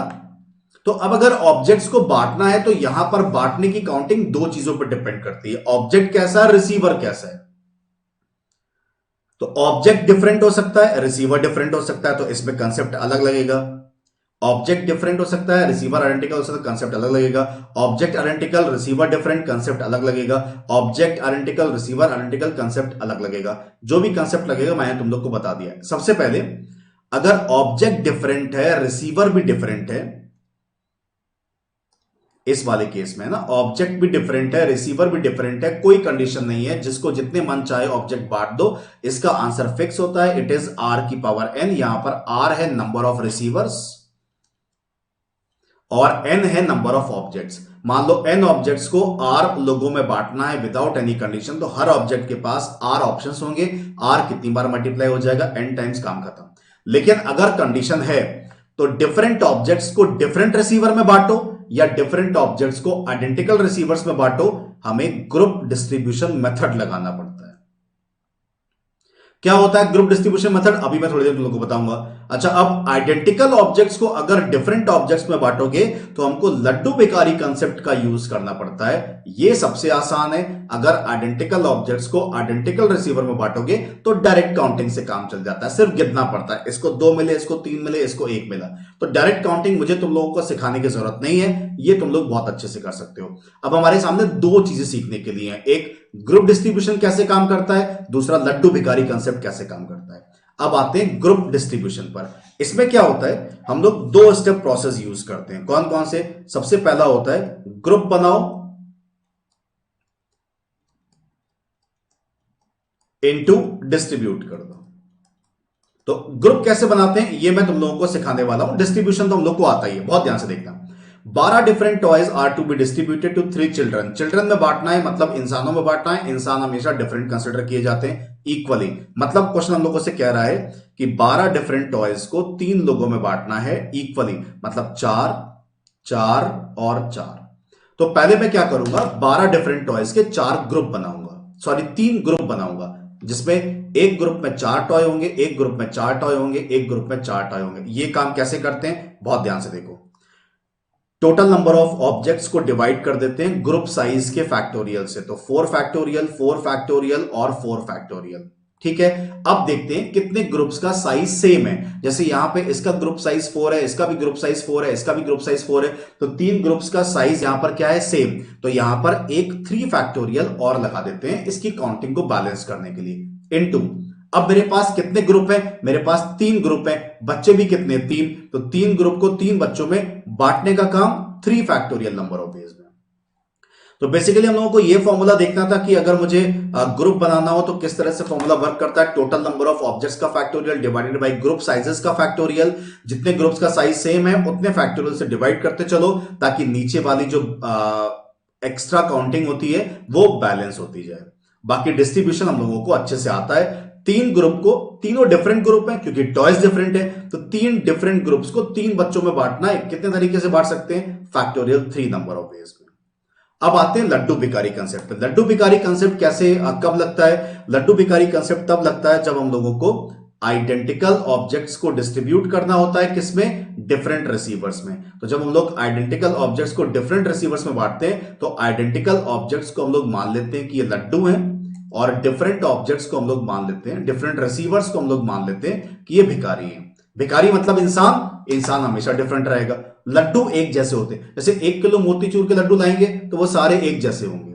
तो अब अगर ऑब्जेक्ट्स को बांटना है तो यहां पर बांटने की काउंटिंग 2 चीजों पर डिपेंड करती है, ऑब्जेक्ट कैसा है, रिसीवर कैसा है। तो ऑब्जेक्ट डिफरेंट हो सकता है, रिसीवर डिफरेंट हो सकता है, तो इसमें कंसेप्ट अलग लगेगा। ऑब्जेक्ट डिफरेंट हो सकता है, रिसीवर आइडेंटिकल हो सकता है, कंसेप्ट अलग लगेगा। Object identical, receiver different, concept अलग लगेगा। Object identical, receiver identical, concept अलग लगेगा। जो भी कंसेप्ट लगेगा मैंने तुम लोग को बता दिया है। सबसे पहले अगर ऑब्जेक्ट डिफरेंट है, रिसीवर भी डिफरेंट है, इस वाले केस में ना ऑब्जेक्ट भी डिफरेंट है, रिसीवर भी डिफरेंट है, कोई कंडीशन नहीं है, जिसको जितने मन चाहे ऑब्जेक्ट बांट दो, इसका आंसर फिक्स होता है, इट इज r की पावर n। यहां पर r है नंबर ऑफ रिसीवर्स और n है नंबर ऑफ ऑब्जेक्ट्स। मान लो n ऑब्जेक्ट्स को r लोगों में बांटना है विदाउट एनी कंडीशन, तो हर ऑब्जेक्ट के पास r ऑप्शंस होंगे, r कितनी बार मल्टीप्लाई हो जाएगा, n टाइम्स, काम खत्म। लेकिन अगर कंडीशन है तो डिफरेंट ऑब्जेक्ट्स को डिफरेंट रिसीवर में बांटो या डिफरेंट ऑब्जेक्ट्स को आइडेंटिकल रिसीवर्स में बांटो, हमें ग्रुप डिस्ट्रीब्यूशन मेथड लगाना पड़ता है। क्या होता है ग्रुप डिस्ट्रीब्यूशन मेथड, अभी मैं थोड़ी देर तुम लोगों को बताऊंगा। अच्छा, अब आइडेंटिकल ऑब्जेक्ट्स को अगर डिफरेंट ऑब्जेक्ट्स में बांटोगे तो हमको लड्डू भिखारी कंसेप्ट का यूज करना पड़ता है। यह सबसे आसान है। अगर आइडेंटिकल ऑब्जेक्ट्स को आइडेंटिकल रिसीवर में बांटोगे तो डायरेक्ट काउंटिंग से काम चल जाता है, सिर्फ गिनना पड़ता है, इसको 2 मिले, इसको 3 मिले, इसको 1 मिला। तो डायरेक्ट काउंटिंग मुझे तुम लोगों को सिखाने की जरूरत नहीं है, ये तुम लोग बहुत अच्छे से कर सकते हो। अब हमारे सामने 2 चीजें सीखने के लिए हैं, एक ग्रुप डिस्ट्रीब्यूशन कैसे काम करता है, दूसरा लड्डू भिखारी कंसेप्ट कैसे काम करता है। अब आते हैं ग्रुप डिस्ट्रीब्यूशन पर। इसमें क्या होता है, हम लोग 2 स्टेप प्रोसेस यूज करते हैं। कौन कौन से? सबसे पहला होता है ग्रुप बनाओ इनटू डिस्ट्रीब्यूट कर दो। तो ग्रुप कैसे बनाते हैं ये मैं तुम लोगों को सिखाने वाला हूं। डिस्ट्रीब्यूशन तो हम लोग को आता ही है, बहुत ध्यान से देखना। 12 different toys are to be distributed to 3 children. Children में बांटना है मतलब इंसानों में बांटना है, इंसान हमेशा डिफरेंट कंसिडर किए जाते हैं इक्वली। मतलब क्वेश्चन हम लोगों से कह रहा है कि 12 डिफरेंट टॉयज को 3 लोगों में बांटना है इक्वली, मतलब 4 4 और 4। तो पहले मैं क्या करूंगा, 12 डिफरेंट टॉयज के 4 ग्रुप बनाऊंगा, सॉरी 3 ग्रुप बनाऊंगा, जिसमें एक ग्रुप में 4 टॉय होंगे, एक ग्रुप में 4 टॉय होंगे, एक ग्रुप में 4 टॉय होंगे। ये काम कैसे करते हैं, बहुत ध्यान से देखो। टोटल नंबर ऑफ ऑब्जेक्ट्स को डिवाइड कर देते हैं ग्रुप साइज के फैक्टोरियल से, तो 4 फैक्टोरियल, 4 फैक्टोरियल और 4 फैक्टोरियल। ठीक है, अब देखते हैं कितने ग्रुप्स का साइज सेम है। जैसे यहां पे इसका ग्रुप साइज 4 है, इसका भी ग्रुप साइज 4 है, इसका भी ग्रुप साइज 4 है, तो 3 ग्रुप्स का साइज यहां पर क्या है, सेम। तो यहां पर एक 3 फैक्टोरियल और लगा देते हैं इसकी काउंटिंग को बैलेंस करने के लिए, इनटू। अब मेरे पास कितने ग्रुप है, मेरे पास 3 ग्रुप है, बच्चे भी कितने, 3, तो 3 ग्रुप को 3 बच्चों में बांटने का काम 3 फैक्टोरियल नंबर ऑफ डेज में। तो बेसिकली हम लोगों को यह फॉर्मूला देखना था कि अगर मुझे ग्रुप बनाना हो तो किस तरह से फॉर्मूला वर्क करता है। टोटल नंबर ऑफ ऑब्जेक्ट्स का factorial divided by group sizes का फैक्टोरियल। जितने ग्रुप्स का साइज सेम है उतने फैक्टोरियल से डिवाइड करते चलो, ताकि नीचे वाली जो एक्स्ट्रा काउंटिंग होती है वो बैलेंस होती जाए। बाकी डिस्ट्रीब्यूशन हम लोगों को अच्छे से आता है। 3 ग्रुप को, तीनों डिफरेंट ग्रुप हैं क्योंकि टॉयज डिफरेंट है, तो 3 डिफरेंट ग्रुप्स को 3 बच्चों में बांटना है। कितने तरीके से बांट सकते हैं, फैक्टोरियल 3 नंबर ऑफ वेज में। अब आते हैं लड्डू भिखारी कंसेप्ट पे। लड्डू भिखारी कंसेप्ट कैसे, कब लगता है? लड्डू भिखारी कंसेप्ट तब लगता है जब हम लोगों को आइडेंटिकल ऑब्जेक्ट्स को डिस्ट्रीब्यूट करना होता है, किसमें, डिफरेंट रिसीवर्स में। तो जब हम लोग आइडेंटिकल ऑब्जेक्ट्स को डिफरेंट रिसीवर्स में बांटते हैं तो आइडेंटिकल ऑब्जेक्ट्स को हम लोग मान लेते हैं कि ये लड्डू हैं, और डिफरेंट ऑब्जेक्ट्स को हम लोग मान लेते हैं, डिफरेंट रिसीवर्स को हम लोग मान लेते हैं कि ये भिखारी हैं। भिखारी मतलब इंसान, इंसान हमेशा डिफरेंट रहेगा। लड्डू एक जैसे होते हैं, जैसे 1 किलो मोतीचूर के लड्डू लाएंगे तो वो सारे एक जैसे होंगे।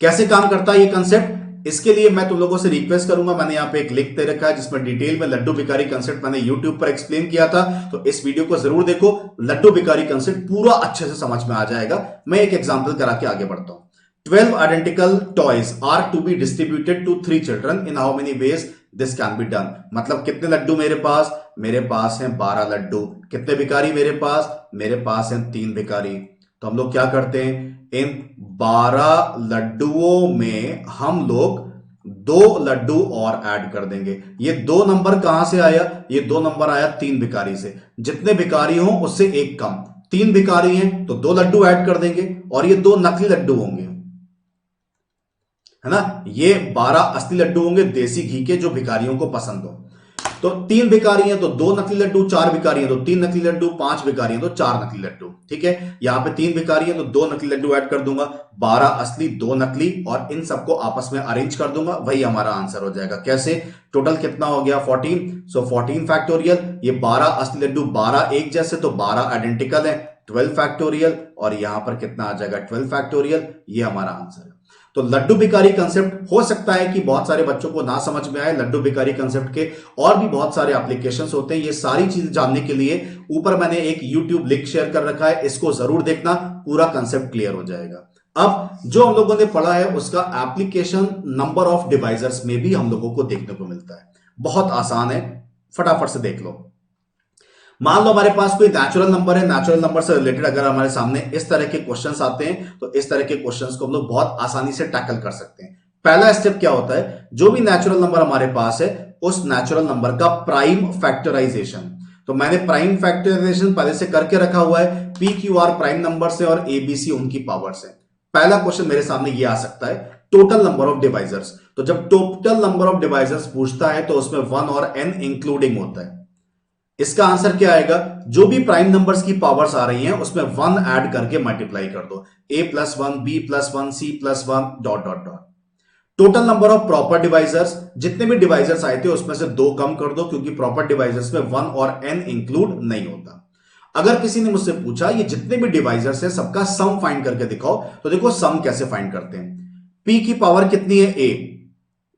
कैसे काम करता है ये कंसेप्ट, इसके लिए मैं तुम लोगों से रिक्वेस्ट करूंगा, मैंने यहां पे एक लिंक दे रखा है जिसमें डिटेल में लड्डू भिखारी कंसेप्ट मैंने यूट्यूब पर एक्सप्लेन किया था, तो इस वीडियो को जरूर देखो। लड्डू भिखारी कंसेप्ट पूरा अच्छे से समझ में आ जाएगा। मैं एक एग्जांपल करा के आगे बढ़ता हूं। 12 identical toys are to be distributed to 3 children in how many ways this can be done। मतलब कितने लड्डू मेरे पास हैं 12 लड्डू। कितने भिखारी मेरे पास हैं 3 भिखारी। तो हम लोग क्या करते हैं, इन 12 लड्डुओं में हम लोग 2 लड्डू और ऐड कर देंगे। ये 2 नंबर कहां से आया, ये 2 नंबर आया 3 भिखारी से। जितने भिखारी हो उससे एक कम, 3 भिखारी हैं तो 2 लड्डू ऐड कर देंगे और ये 2 नकली लड्डू होंगे, है ना। ये 12 असली लड्डू होंगे देसी घी के जो भिखारियों को पसंद हो। तो 3 भिखारी हैं तो 2 नकली लड्डू, 4 भिखारी हैं तो 3 नकली लड्डू, 5 भिखारी हैं तो 4 नकली लड्डू। ठीक है, यहां पे 3 भिखारी हैं तो 2 नकली लड्डू ऐड कर दूंगा, 12 असली 2 नकली, और इन सबको आपस में अरेंज कर दूंगा, वही हमारा आंसर हो जाएगा। कैसे, टोटल कितना हो गया 14, सो 14 फैक्टोरियल। ये 12 असली लड्डू 12 एक जैसे तो 12 आइडेंटिकल है, 12 फैक्टोरियल, और यहां पर कितना आ जाएगा 12 फैक्टोरियल। ये हमारा आंसर है। तो लड्डू भिखारी कंसेप्ट हो सकता है कि बहुत सारे बच्चों को ना समझ में आए। लड्डू भिखारी कंसेप्ट के और भी बहुत सारे एप्लीकेशंस होते हैं। ये सारी चीजें जानने के लिए ऊपर मैंने एक YouTube लिंक शेयर कर रखा है, इसको जरूर देखना, पूरा कंसेप्ट क्लियर हो जाएगा। अब जो हम लोगों ने पढ़ा है उसका एप्लीकेशन नंबर ऑफ डिवाइजर्स में भी हम लोगों को देखने को मिलता है। बहुत आसान है, फटाफट से देख लो। मान लो हमारे पास कोई नेचुरल नंबर है, नेचुरल नंबर से रिलेटेड अगर हमारे सामने इस तरह के क्वेश्चंस आते हैं तो इस तरह के क्वेश्चंस को हम लोग बहुत आसानी से टैकल कर सकते हैं। पहला स्टेप क्या होता है, जो भी नेचुरल नंबर हमारे पास है उस नेचुरल नंबर का प्राइम फैक्टराइजेशन। तो मैंने प्राइम फैक्टराइजेशन पहले से करके रखा हुआ है, P Q R prime number से और एबीसी उनकी पावर्स है। पहला क्वेश्चन मेरे सामने ये आ सकता है, टोटल नंबर ऑफ डिवाइजर्स। तो जब टोटल नंबर ऑफ डिवाइजर्स पूछता है तो उसमें 1 और n इंक्लूडिंग होता है। इसका आंसर क्या आएगा, जो भी प्राइम नंबर्स की पावर्स आ रही हैं उसमें 1 ऐड करके मल्टीप्लाई कर दो, a+1 b+1 c+1 dot dot dot. Total number of proper divisors, जितने भी डिवाइजर्स आए थे उसमें से 2 कम कर दो, क्योंकि प्रॉपर डिवाइजर्स में 1 और n इंक्लूड नहीं होता। अगर किसी ने मुझसे पूछा ये जितने भी डिवाइजर्स हैं सबका सम फाइंड करके दिखाओ, तो देखो सम कैसे फाइंड करते हैं। p की पावर कितनी है, a,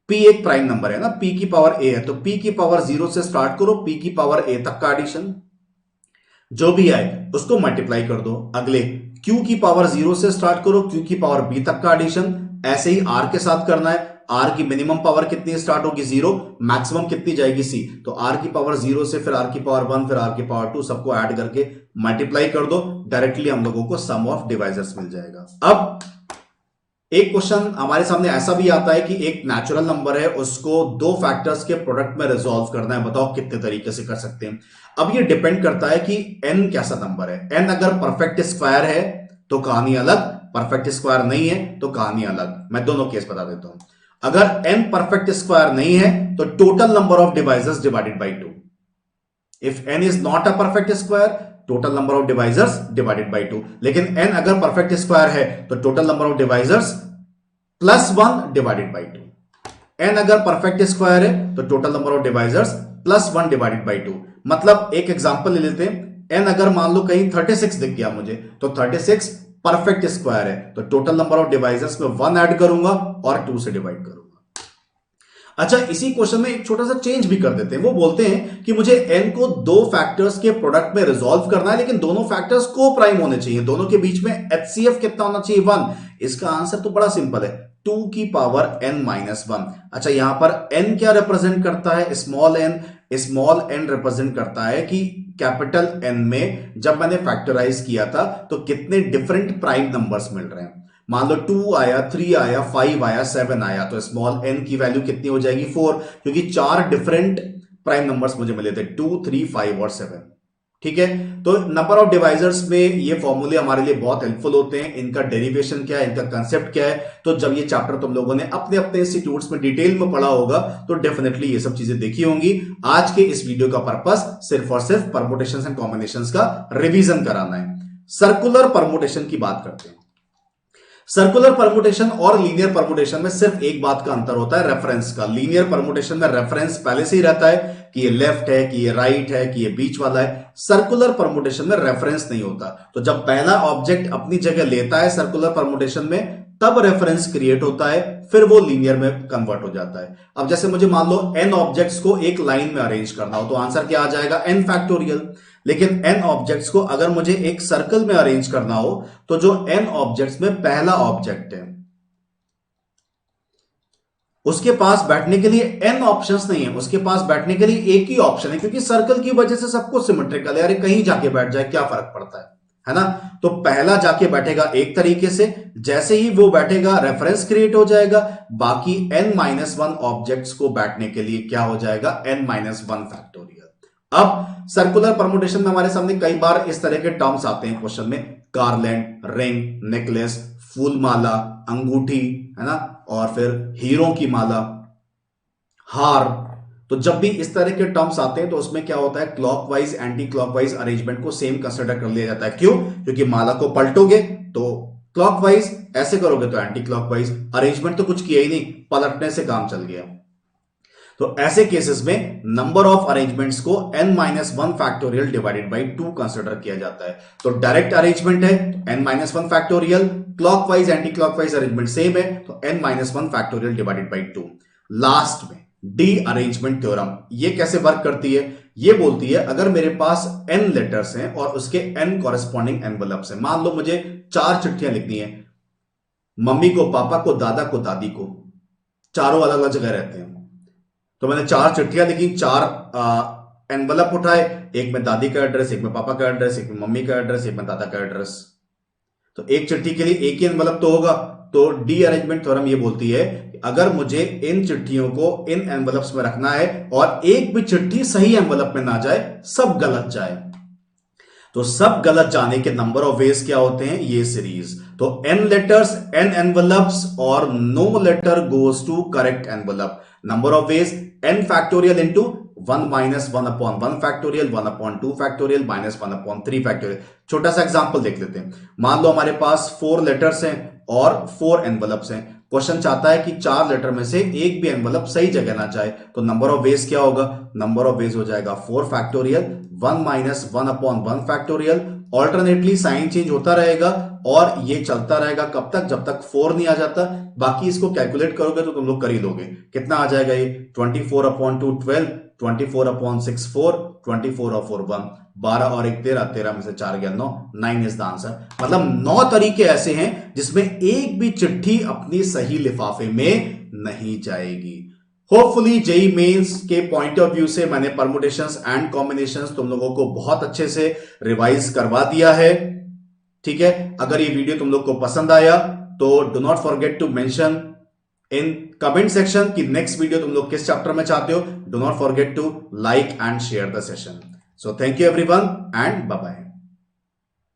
p एक प्राइम नंबर है ना, p की पावर a है, तो p की पावर 0 से स्टार्ट करो, p की पावर a तक का एडिशन, जो भी आए उसको मल्टीप्लाई कर दो। अगले q की पावर 0 से स्टार्ट करो, q की पावर b तक का एडिशन, ऐसे ही r के साथ करना है। r की मिनिमम पावर कितनी स्टार्ट होगी 0, मैक्सिमम कितनी जाएगी c, तो r की पावर 0 से फिर r की पावर 1 फिर r की पावर 2 सबको ऐड करके मल्टीप्लाई कर दो, डायरेक्टली हम लोगों को सम ऑफ डिवाइजर्स मिल जाएगा। अब एक क्वेश्चन हमारे सामने ऐसा भी आता है कि एक नेचुरल नंबर है उसको 2 फैक्टर्स के प्रोडक्ट में रिजॉल्व करना है, बताओ कितने तरीके से कर सकते हैं। अब ये डिपेंड करता है कि n कैसा नंबर है। n अगर परफेक्ट स्क्वायर है तो कहानी अलग, परफेक्ट स्क्वायर नहीं है तो कहानी अलग। मैं दोनों केस बता देता हूं। अगर n परफेक्ट स्क्वायर नहीं है तो total number of divisors divided by 2। If n is not a perfect square, total number of divisors divided by 2। लेकिन n अगर परफेक्ट स्क्वायर है तो total number of divisors +1 divided by 2। n अगर perfect square है तो total number of divisors +1 divided by 2। मतलब एक example ले लेते हैं, n अगर मान लो कहीं 36 दिख गया मुझे, तो 36 परफेक्ट स्क्वायर है, तो टोटल नंबर ऑफ डिवाइजर्स में 1 ऐड करूंगा और 2 से डिवाइड करूंगा। अच्छा, इसी क्वेश्चन में एक छोटा सा चेंज भी कर देते हैं। वो बोलते हैं कि मुझे n को 2 फैक्टर्स के प्रोडक्ट में रिजॉल्व करना है, लेकिन दोनों फैक्टर्स को प्राइम होने चाहिए, दोनों के बीच में HCF कितना होना चाहिए 1। इसका आंसर तो बड़ा सिंपल है, 2 की पावर n-1। अच्छा, यहां पर n क्या रिप्रेजेंट करता है, small n। Small n represent करता है कि कैपिटल N में जब मैंने फैक्टराइज किया था तो कितने डिफरेंट प्राइम नंबर्स मिल रहे हैं। मान लो 2 आया, 3 आया, 5 आया, 7 आया, तो स्मॉल n की वैल्यू कितनी हो जाएगी 4, क्योंकि 4 डिफरेंट प्राइम नंबर्स मुझे मिले थे, 2, 3, 5 और 7। ठीक है, तो नंबर ऑफ डिवाइजर्स में ये फॉर्मूले हमारे लिए बहुत हेल्पफुल होते हैं। इनका डेरिवेशन क्या है, इनका कंसेप्ट क्या है, तो जब ये चैप्टर तुम लोगों ने अपने अपने इंस्टीट्यूट्स में डिटेल में पढ़ा होगा तो डेफिनेटली ये सब चीजें देखी होंगी। आज के इस वीडियो का पर्पस सिर्फ और सिर्फ परमुटेशंस एंड कॉम्बिनेशंस का रिवीजन कराना है। सर्कुलर परमुटेशन की बात करते हैं। सर्कुलर परमुटेशन और लीनियर परमुटेशन में सिर्फ एक बात का अंतर होता है, रेफरेंस का। लीनियर परमुटेशन में रेफरेंस पहले से ही रहता है कि ये लेफ्ट है, कि ये राइट है, कि ये बीच वाला है। सर्कुलर परमुटेशन में रेफरेंस नहीं होता। तो जब पहला ऑब्जेक्ट अपनी जगह लेता है सर्कुलर परमुटेशन में, तब रेफरेंस क्रिएट होता है, फिर वो लीनियर में कन्वर्ट हो जाता है। अब जैसे मुझे मान लो n ऑब्जेक्ट्स को एक लाइन में अरेंज करना हो, तो आंसर क्या आ जाएगा, n फैक्टोरियल। लेकिन n ऑब्जेक्ट्स को अगर मुझे एक सर्कल में अरेंज करना हो, तो जो n ऑब्जेक्ट्स में पहला ऑब्जेक्ट है उसके पास बैठने के लिए एन ऑप्शंस नहीं है, उसके पास बैठने के लिए एक ही ऑप्शन है, क्योंकि सर्कल की वजह से सब कुछ सिमेट्रिकल है। अरे कहीं जाके बैठ जाए क्या फर्क पड़ता है ना। तो पहला जाके बैठेगा एक तरीके से, जैसे ही वो बैठेगा रेफरेंस क्रिएट हो जाएगा, बाकी n-1 ऑब्जेक्ट्स को बैठने के लिए क्या हो जाएगा, n-1 फैक्टोरियल। अब सर्कुलर परमुटेशन में हमारे सामने कई बार इस तरह के टर्म्स आते हैं क्वेश्चन में, गार्लैंड, रिंग, नेकलेस, फूल माला, अंगूठी, है ना, और फिर हीरों की माला, हार। तो जब भी इस तरह के टर्म्स आते हैं तो उसमें क्या होता है, क्लॉकवाइज एंटी क्लॉकवाइज अरेंजमेंट को सेम कंसीडर कर लिया जाता है। क्यों? क्योंकि माला को पलटोगे तो क्लॉकवाइज, ऐसे करोगे तो एंटी क्लॉकवाइज। अरेंजमेंट तो कुछ किया ही नहीं, पलटने से काम चल गया। तो ऐसे केसेस में नंबर ऑफ अरेंजमेंट्स को n-1 factorial divided by 2 consider किया जाता है। तो डायरेक्ट अरेंजमेंट है तो n-1 factorial, clockwise anti clockwise arrangement same है तो n-1 factorial divided by 2। Last में डी अरेंजमेंट थ्योरम, ये कैसे वर्क करती है? ये बोलती है अगर मेरे पास n लेटर्स हैं और उसके n कॉरेस्पॉन्डिंग एनवलप्स हैं, मान लो मुझे 4 चिट्ठियां लिखनी है, मम्मी को, पापा को, दादा को, दादी को, चारों अलग अलग जगह रहते हैं। तो मैंने 4 चिट्ठियां लिखी, 4 एनवलप उठाए, एक में दादी का एड्रेस, एक में पापा का एड्रेस, एक में मम्मी का एड्रेस, एक में दादा का एड्रेस। तो एक चिट्ठी के लिए एक ही एनवलप तो होगा। तो डी अरेंजमेंट थ्योरम ये बोलती है कि अगर मुझे इन चिट्ठियों को इन एनवलप्स में रखना है और एक भी चिट्ठी सही एनवलप में ना जाए, सब गलत जाए, तो सब गलत जाने के नंबर ऑफ वेज क्या होते हैं, ये सीरीज। तो n लेटर्स, n एनवलप्स और no letter goes to correct envelope. Number of ways n factorial into 1-1/1 factorial, 1/2 factorial, -1/3 factorial. छोटा सा एग्जांपल देख लेते हैं। मान लो हमारे पास 4 लेटर्स हैं और 4 एनवलप्स हैं। क्वेश्चन चाहता है कि 4 लेटर में से एक भी एनवलप सही जगह ना जाए, तो नंबर ऑफ वेज क्या होगा, नंबर ऑफ वेज हो जाएगा 4 factorial, 1-1/1 factorial. Alternately sign change होता रहेगा और ये चलता रहेगा कब तक, जब तक 4 नहीं आ जाता। बाकी इसको कैलकुलेट करोगे तो तुम लोग कर ही लोगे। कितना आ जाएगा ये, 24/2 12, 24/6 4, 24 और 4 1, 12 और 1 13, 13 में से 4 गया 9, 9 इज द आंसर। मतलब 9 तरीके ऐसे हैं जिसमें एक भी चिट्ठी अपनी सही लिफाफे में नहीं जाएगी। होपफुली जेई मेंस के पॉइंट ऑफ व्यू से मैंने परमुटेशंस एंड कॉम्बिनेशंस तुम लोगों को बहुत अच्छे से रिवाइज करवा दिया है। ठीक है, अगर ये वीडियो तुम लोग को पसंद आया तो do not forget to mention in comment section कि नेक्स्ट वीडियो तुम लोग किस चैप्टर में चाहते हो। Do not forget to like and share the session. So thank you everyone and bye bye.